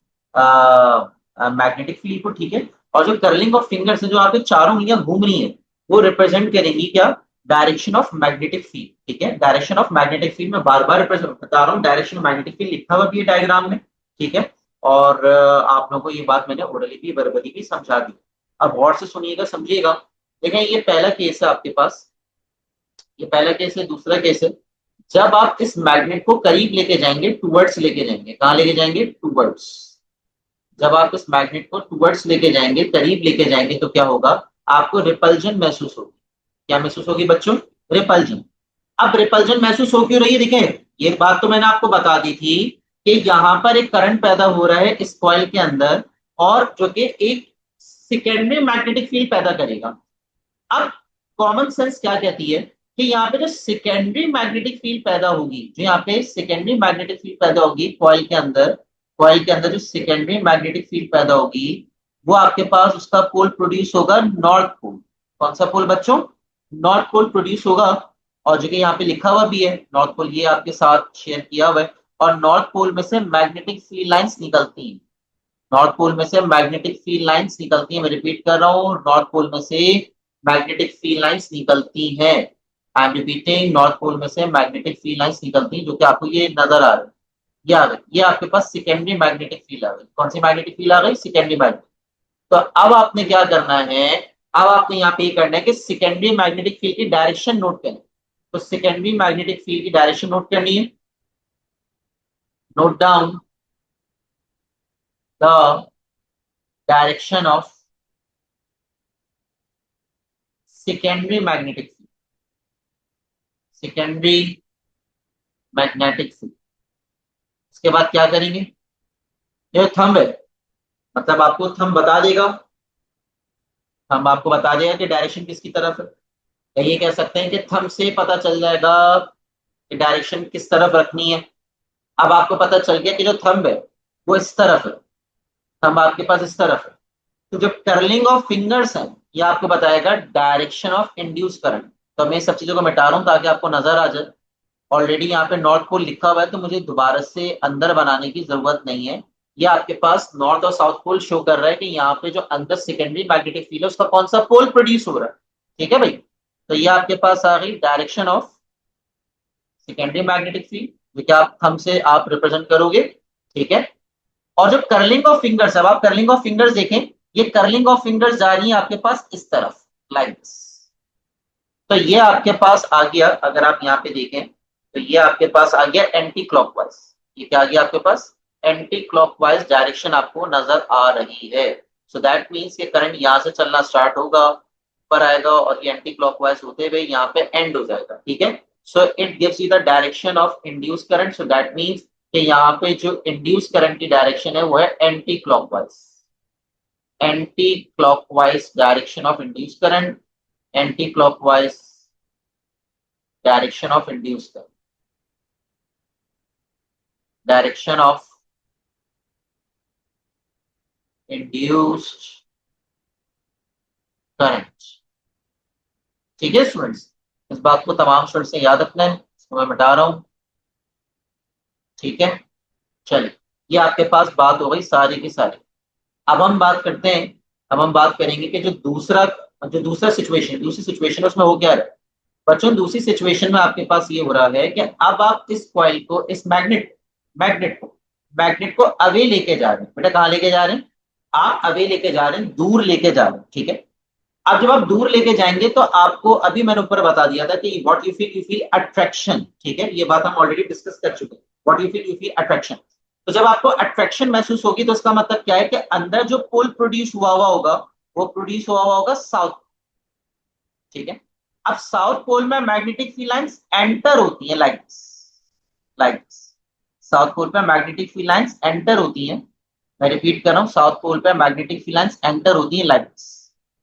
मैग्नेटिक फील्ड को। ठीक है, और जो कर्लिंग ऑफ फिंगर्स है, जो आपके चारों उंगलियां घूम रही है, वो रिप्रेजेंट करेंगी क्या? Direction of magnetic field. ठीक है, डायरेक्शन ऑफ मैग्नेटिक फील्ड में बार बार रिप्रेजेंट बता रहा हूँ, डायरेक्शन ऑफ मैग्नेटिक फील्ड लिखा हुआ भी है डायग्राम में। ठीक है, और आप लोगों को ये बात मैंने ओरली भी वर्बली भी समझा दी। अब गौर से सुनिएगा, समझिएगा। देखें, ये पहला केस है आपके पास, ये पहला केस है। दूसरा केस है, जब आप इस मैग्नेट को करीब लेके जाएंगे, टूवर्ड्स लेके जाएंगे, कहाँ लेके जाएंगे? टूवर्ड्स। जब आप इस मैग्नेट को टूवर्ड्स लेके जाएंगे, करीब लेके जाएंगे, तो क्या होगा? आपको रिपल्जन महसूस होगी। क्या महसूस होगी बच्चों? रिपल्जन। अब रिपल्जन महसूस हो क्यों रही है? देखें, ये बात तो मैंने आपको बता दी थी कि यहाँ पर एक करंट पैदा हो रहा है इस कॉइल के अंदर, और जो कि एक सेकेंडरी मैग्नेटिक फील्ड पैदा करेगा। अब कॉमन सेंस क्या कहती है कि यहाँ पे जो सेकेंडरी मैग्नेटिक फील्ड पैदा होगी, जो यहाँ पे सेकेंडरी मैग्नेटिक फील्ड पैदा होगी कॉइल के अंदर, कॉइल के अंदर जो सेकेंडरी मैग्नेटिक फील्ड पैदा होगी, वो आपके पास उसका पोल प्रोड्यूस होगा नॉर्थ पोल। कौन सा पोल बच्चों? नॉर्थ पोल प्रोड्यूस होगा। और जो कि यहाँ पे लिखा हुआ भी है नॉर्थ पोल, ये आपके साथ शेयर किया हुआ है। और नॉर्थ पोल में से मैग्नेटिक फील्ड लाइंस निकलती हैं। नॉर्थ पोल में से मैग्नेटिक फील्ड लाइंस निकलती हैं। मैं रिपीट कर रहा हूँ, नॉर्थ पोल में से मैग्नेटिक फील्ड लाइंस निकलती हैं। I am repeating, north pole में से मैग्नेटिक फील्ड लाइंस निकलती हैं, जो कि आपको ये नजर आ रहा है। ये आ गई, ये आपके पास सेकेंडरी मैग्नेटिक फील्ड आ गई। कौन सी मैग्नेटिक फील्ड आ गई? Secondary magnetic. तो अब आपने क्या करना है? अब आपने यहाँ पे ये करना है कि सेकेंडरी मैग्नेटिक फील्ड की डायरेक्शन नोट करें। तो सेकेंडरी मैग्नेटिक फील्ड की डायरेक्शन नोट करनी है। Note down the direction of secondary magnetic field, secondary magnetic field. उसके बाद क्या करेंगे? ये थंब है, मतलब आपको थंब बता देगा, थंब आपको बता देगा कि डायरेक्शन किसकी तरफ है। या ये कह सकते हैं कि थंब से पता चल जाएगा कि डायरेक्शन किस तरफ रखनी है। अब आपको पता चल गया कि जो थंब है वो इस तरफ है, थंब आपके पास इस तरफ है। तो जो कर्लिंग ऑफ फिंगर्स है, ये आपको बताएगा डायरेक्शन ऑफ इंड्यूस करंट। तो मैं सब चीजों को मिटा रहा हूँ ताकि आपको नजर आ जाए। ऑलरेडी यहाँ पे नॉर्थ पोल लिखा हुआ है, तो मुझे दोबारा से अंदर बनाने की जरूरत नहीं है। ये आपके पास नॉर्थ और साउथ पोल शो कर रहा है कि यहाँ पे जो अंदर सेकेंडरी मैग्नेटिक फील्ड है, उसका कौन सा पोल प्रोड्यूस हो रहा है। ठीक है भाई, तो ये आपके पास आ गई direction of secondary magnetic field, जो कि आप थंब से आप रिप्रेजेंट करोगे। ठीक है, और जो कर्लिंग ऑफ फिंगर्स, अब आप कर्लिंग ऑफ फिंगर्स देखें, ये कर्लिंग ऑफ फिंगर्स जा रही है आपके पास इस तरफ, लाइक दिस। तो ये आपके पास आ गया, अगर आप यहाँ पे देखें तो ये आपके पास आ गया एंटी क्लॉकवाइज। ये क्या आ गया आपके पास? एंटी क्लॉकवाइज डायरेक्शन आपको नजर आ रही है। सो दैट मीन्स ये करंट यहाँ से चलना स्टार्ट होगा, ऊपर आएगा, और ये एंटी क्लॉकवाइज होते हुए यहाँ पे एंड हो जाएगा। ठीक है, so it gives you the direction of induce current. So that means कि यहाँ पे जो इंड्यूस करंट की डायरेक्शन है वो है anti clockwise, anti clockwise direction of induce current, anti clockwise direction of induce current, direction of induced current. ठीक है स्टूडेंट्स, इस बात को तमाम स्टूडेंट्स से याद रखना है, इसको मैं मिटा रहा हूं। ठीक है, चलिए, ये आपके पास बात हो गई सारी की सारी। अब हम बात करते हैं, अब हम बात करेंगे कि जो दूसरा सिचुएशन, दूसरी सिचुएशन है, उसमें हो क्या रहा है बच्चों? दूसरी सिचुएशन में आपके पास ये हो रहा है कि अब आप इस कॉइल को, इस मैग्नेट को अवे लेके जा रहे हैं। बेटा कहाँ लेके जा रहे हैं? आप अवे लेके जा रहे हैं, दूर लेके जा रहे हैं। ठीक है, अब जब आप दूर लेके जाएंगे तो आपको, अभी मैंने ऊपर बता दिया था कि व्हाट यू फील अट्रैक्शन। ठीक है, ये बात हम ऑलरेडी डिस्कस कर चुके हैं। What you feel attraction. तो जब आपको अट्रैक्शन महसूस होगी तो उसका मतलब क्या है कि अंदर जो पुल प्रोड्यूस हुआ हुआ होगा वो प्रोड्यूस हुआ हुआ होगा साउथ। ठीक है। अब साउथ पोल में मैग्नेटिक फील्ड लाइंस एंटर होती है लाइक साउथ पोल पे मैग्नेटिक फील्ड लाइंस एंटर होती हैं। मैं रिपीट कर रहा हूँ, साउथ पोल पे मैग्नेटिक फील्ड लाइंस एंटर होती है लाइक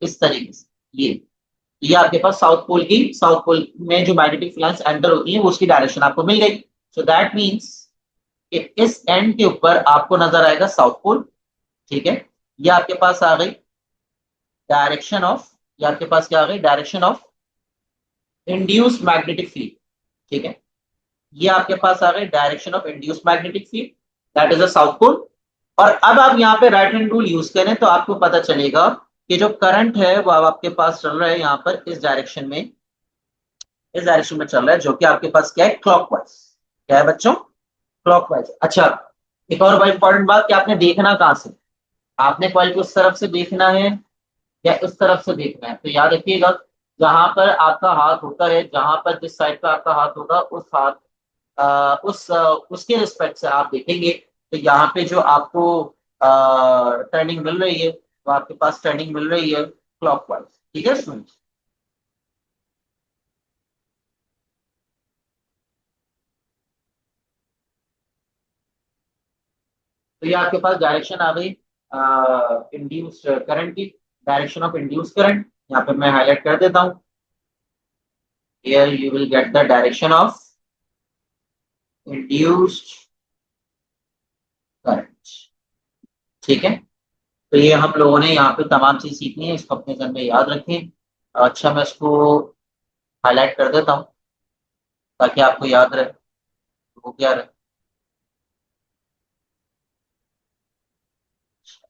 इस तरीके से। ये आपके पास साउथ पोल में जो मैग्नेटिक फील्ड लाइंस एंटर होती है वो उसकी डायरेक्शन आपको मिल गई। सो दैट मीन्स कि इस एंड के ऊपर आपको नजर आएगा साउथ पोल। ठीक है। ये आपके पास आ गई डायरेक्शन ऑफ, ये आपके पास क्या आ गई, direction of induced magnetic field. ठीक है। ये आपके पास आ गई direction of induced magnetic field, that is a south pole. और अब आप यहाँ पे राइट हैंड रूल यूज करें तो आपको पता चलेगा कि जो करंट है वो अब आपके पास चल रहा है यहाँ पर इस डायरेक्शन में चल रहा है, जो कि आपके पास क्या है, क्लॉकवाइज। क्या है बच्चों, क्लॉकवाइज। अच्छा, एक और बड़ी इंपॉर्टेंट बात कि आपने देखना कहां से, आपने कॉइल को उस तरफ से देखना है या इस तरफ से देखना है। तो याद रखिएगा, जहां पर आपका हाथ होता है, जहां पर जिस साइड पे आपका हाथ होगा उस हाथ उसके रिस्पेक्ट से आप देखेंगे। तो यहाँ पे जो आपको टर्निंग मिल रही है वो आपके पास टर्निंग मिल रही है क्लॉकवाइज। ठीक है स्टूडेंट्स। तो ये आपके पास डायरेक्शन आ गई इंड्यूस करंट की, डायरेक्शन ऑफ इंड्यूस करंट। यहाँ पे मैं हाईलाइट कर देता हूँ, here you will get the direction of induced current। ठीक है। तो ये हम लोगों ने यहाँ पे तमाम चीज सीखनी है, इसको अपने जहन में याद रखें। अच्छा, मैं इसको हाईलाइट कर देता हूँ ताकि आपको याद रहे वो क्या रहे।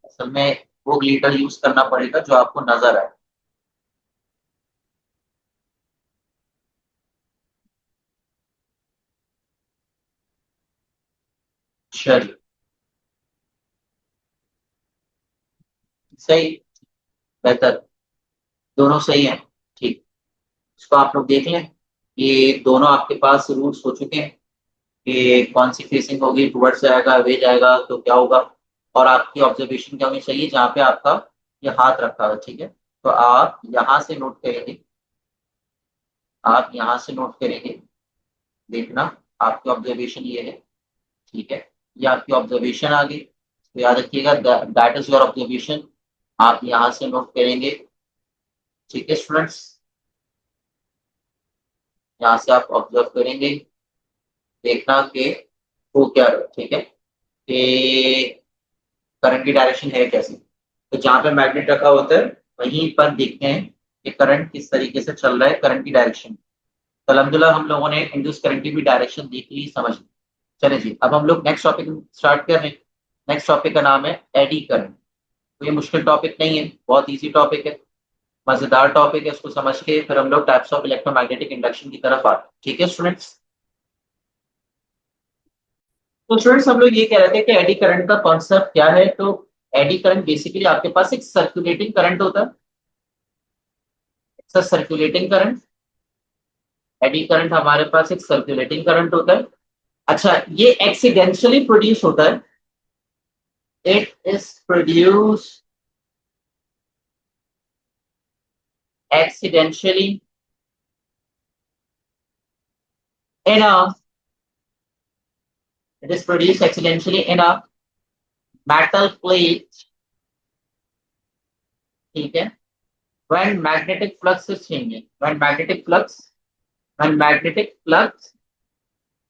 असल में वो ग्लिटर यूज करना पड़ेगा जो आपको नजर आए। चलिए, सही, बेहतर, दोनों सही है। ठीक, इसको आप लोग देख लें। ये दोनों आपके पास रूल्स हो चुके हैं कि कौन सी फेसिंग होगी, टुवर्ड्स जाएगा, वे जाएगा तो क्या होगा। और आपकी ऑब्जर्वेशन क्या होनी चाहिए, जहाँ पे आपका ये हाथ रखा है। ठीक है। तो आप यहाँ से नोट करेंगे, आप यहाँ से नोट करेंगे, देखना आपकी ऑब्जर्वेशन ये है। ठीक है। ये आपकी ऑब्जर्वेशन आ गई, तो याद रखिएगा दैट इज योर ऑब्जर्वेशन। आप यहाँ से नोट करेंगे। ठीक है स्टूडेंट्स, यहाँ से आप ऑब्जर्व करेंगे, देखना कि वो क्या है। ठीक है, कि करंट की डायरेक्शन है कैसी। तो जहां पे मैग्नेट रखा होता है वहीं पर देखते हैं कि करंट किस तरीके से चल रहा है, करंट की डायरेक्शन। तो अल्हम्दुलिल्लाह हम लोगों ने इंड्यूस करंट की भी डायरेक्शन देख ली, समझ ली। चले जी, अब हम लोग नेक्स्ट टॉपिक स्टार्ट कर रहे हैं। नेक्स्ट टॉपिक का नाम है एडी करंट। तो ये मुश्किल टॉपिक नहीं है, बहुत इजी टॉपिक है, मजेदार टॉपिक है। इसको समझ के फिर हम लोग टाइप्स ऑफ इलेक्ट्रोमैग्नेटिक इंडक्शन की तरफ आते हैं। ठीक है स्टूडेंट्स। तो स्टूडेंट्स हम लोग ये कह रहे थे कि एडी करंट का कॉन्सेप्ट क्या है। तो एडी करंट बेसिकली आपके पास एक सर्कुलेटिंग करंट होता है, सर्कुलेटिंग करंट। एडी करंट हमारे पास एक सर्कुलेटिंग करंट होता है। अच्छा, ये एक्सीडेंशियली प्रोड्यूस होता है, it is produce accidentally in a it is produce accidentally in a metal plate. ठीक है। when magnetic flux is changing, when magnetic flux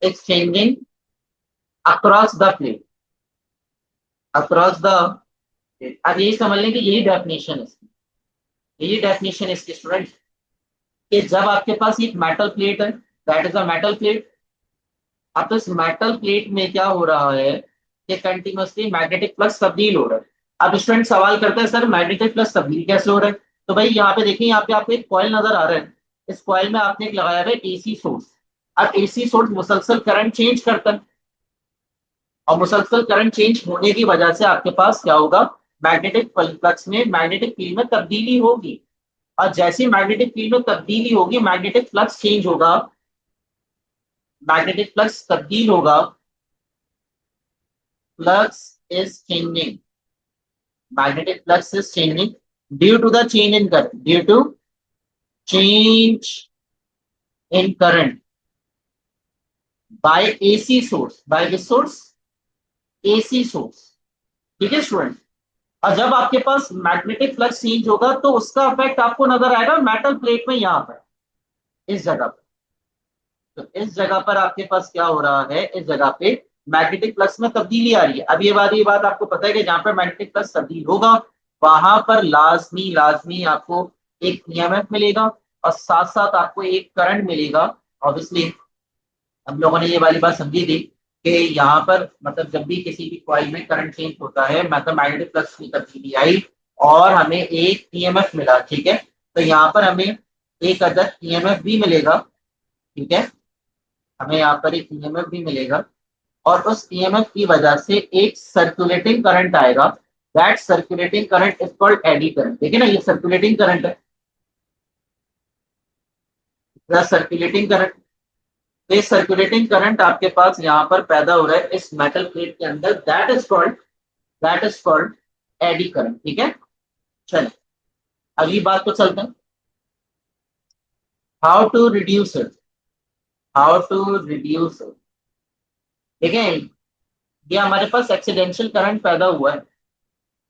is changing across the plate, across the plate। अब यही समझ लें कि यही डेफिनेशन है इसकी, यही डेफिनेशन है इसकी स्टूडेंट, कि जब आपके पास एक मेटल प्लेट है, that is a metal plate. अब तो इस मेटल प्लेट में क्या हो रहा है कि कंटिन्यूअसली मैग्नेटिक फ्लक्स तब्दील हो रहा है। अब स्टूडेंट सवाल करता है सर मैग्नेटिक फ्लक्स तब्दील कैसे हो रहा है। तो भाई यहाँ पे देखिए, यहाँ पे आपको एक कॉइल नजर आ रहा है, इस कॉइल में आपने एक लगाया है एसी सोर्स। अब एसी सोर्स मुसलसल करंट चेंज करता है, और मुसलसल करंट चेंज होने की वजह से आपके पास क्या होगा, मैग्नेटिक फ्लक्स में, मैग्नेटिक फील्ड में तब्दीली होगी। और जैसी मैग्नेटिक फील्ड में तब्दीली होगी, मैग्नेटिक फ्लक्स चेंज होगा, मैग्नेटिक फ्लक्स तब्दील होगा, flux is changing. Magnetic flux is changing due to the change in current. Due to change in current by AC source. By the source? AC source. ठीक है student. और जब आपके पास magnetic flux change होगा तो उसका इफेक्ट आपको नजर आएगा मेटल प्लेट में, यहां पर, इस जगह पर। तो इस जगह पर आपके पास क्या हो रहा है, इस जगह पे मैग्नेटिक फ्लक्स में तब्दीली आ रही है। अब ये बात आपको पता है कि जहां पर मैग्नेटिक फ्लक्स तब्दील होगा वहां पर लाजमी लाजमी आपको एक ईएमएफ मिलेगा और साथ साथ आपको एक करंट मिलेगा। ऑब्वियसली हम लोगों ने ये वाली बात समझी थी कि यहाँ पर मतलब जब भी किसी भी कॉइल में करंट चेंज होता है मतलब मैग्नेटिक फ्लक्स की तब्दीली आई और हमें एक ईएमएफ मिला, ठीक है। तो यहाँ पर हमें एक अदद ईएमएफ भी मिलेगा, ठीक है। हमें यहाँ पर एक ईएमएफ भी मिलेगा और उस ईएमएफ की वजह से एक सर्कुलेटिंग करंट आएगा। That circulating current is called eddy current. देखिए ना, ये सर्कुलेटिंग करंट है, सर्कुलेटिंग करंट। तो सर्कुलेटिंग करंट आपके पास यहाँ पर पैदा हो रहा है इस मेटल प्लेट के अंदर। That is called eddy current, ठीक है। चलिए अगली बात को चलते हैं। How to reduce it, how to reduce it. देखें, ये हमारे पास एक्सीडेंशियल करंट पैदा हुआ है,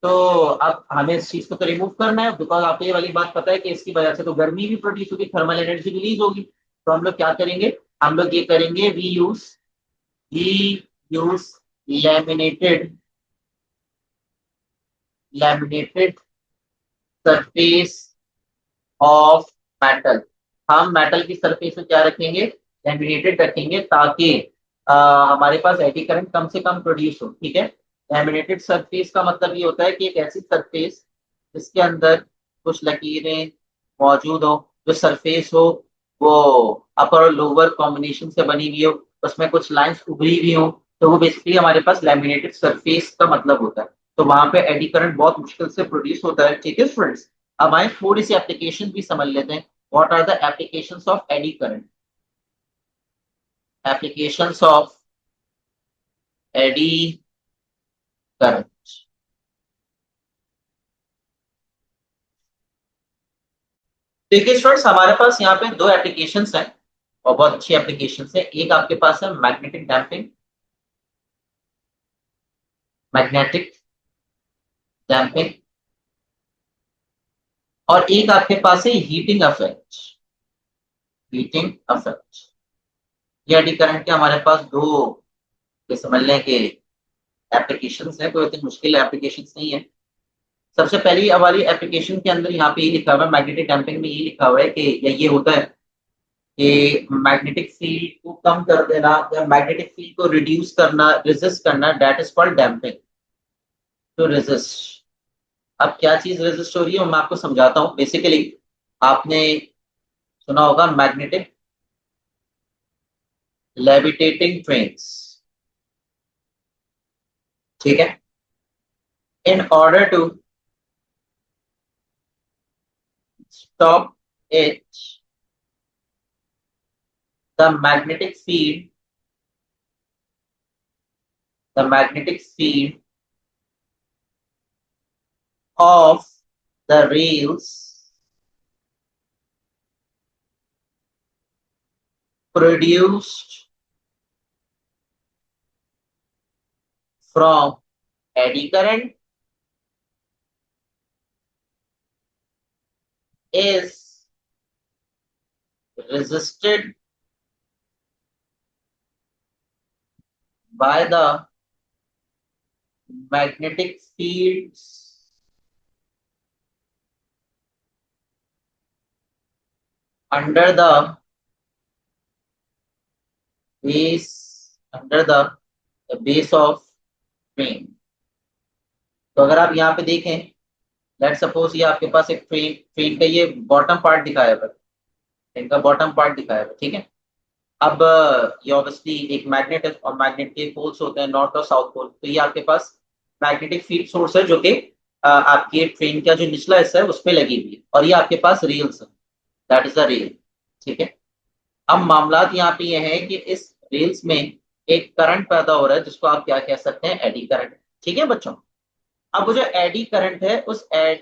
तो अब हमें इस चीज को तो रिमूव करना है बिकॉज आपको ये वाली बात पता है कि इसकी वजह से तो गर्मी भी प्रोड्यूस होगी, थर्मल एनर्जी रिलीज होगी। तो हम लोग क्या करेंगे, हम लोग ये करेंगे, we use laminated laminated surface of metal. हम मेटल की सरफेस में क्या रखेंगे, लैमिनेटेड रखेंगे ताकि हमारे पास एडी करंट कम से कम प्रोड्यूस हो, ठीक है। लैमिनेटेड सरफेस का मतलब ये होता है कि एक ऐसी सरफेस जिसके अंदर कुछ लकीरें मौजूद हो, जो सरफेस हो वो अपर और लोअर कॉम्बिनेशन से बनी हुई हो, उसमें कुछ लाइंस उभरी हुई हो, तो वो बेसिकली हमारे पास लैमिनेटेड सरफेस का मतलब होता है। तो वहां पे एडी करंट बहुत मुश्किल से प्रोड्यूस होता है, ठीक है स्टूडेंट्स। अब आए थोड़ी सी एप्लीकेशन भी समझ लेते हैं। What are the applications of eddy current, applications of eddy current. देखिए स्टूडेंट्स, हमारे पास यहाँ पे दो एप्लीकेशंस हैं और बहुत अच्छी एप्लीकेशंस है। एक आपके पास है मैग्नेटिक डैम्पिंग, मैग्नेटिक डैम्पिंग, और एक आपके पास है हीटिंग इफेक्ट, हीटिंग इफेक्ट। ये एडी करंट के हमारे पास दो, ये समझ लें कि एप्लीकेशंस है, कोई इतनी मुश्किल एप्लीकेशंस नहीं है। सबसे पहली हमारी एप्लीकेशन के अंदर यहाँ पे ये लिखा हुआ है, मैग्नेटिक डैम्पिंग में ये लिखा हुआ है कि ये होता है कि मैग्नेटिक फील्ड को कम कर देना या मैग्नेटिक फील्ड को रिड्यूस करना, रेजिस्ट करना, दैट इज कॉल्ड डैम्पिंग। तो रेजिस्ट, अब क्या चीज रेजिस्ट हो रही है मैं आपको समझाता हूँ। बेसिकली आपने सुना होगा मैग्नेटिक लेविटेटिंग ट्रेन्स, ठीक है। In order to stop it, the magnetic field, the magnetic field of the rails produced from eddy current is resisted by the magnetic fields under the base of train। तो अगर आप यहाँ पे देखें, let suppose ये आपके पास एक ट्रेन ट्रेन का ये बॉटम पार्ट दिखाया हुआ है, ट्रेन का बॉटम पार्ट दिखाया हुआ है, ठीक है। अब ये ऑब्वियसली एक मैग्नेट है और मैग्नेट के पोल्स होते हैं नॉर्थ और साउथ पोल। तो ये आपके पास मैग्नेटिक फील्ड सोर्स है जो कि आपकी ट्रेन का जो निचला हिस्सा है उस पर लगी हुई है और ये आपके पास रेल्स है, दैट इज द रेल, ठीक है। अब मामला यहाँ पे ये है कि इस रेल्स में एक करंट पैदा हो रहा है जिसको आप क्या कह सकते हैं, एडी करंट। ठीक है बच्चों। अब वो जो एडी करंट है, उस एडी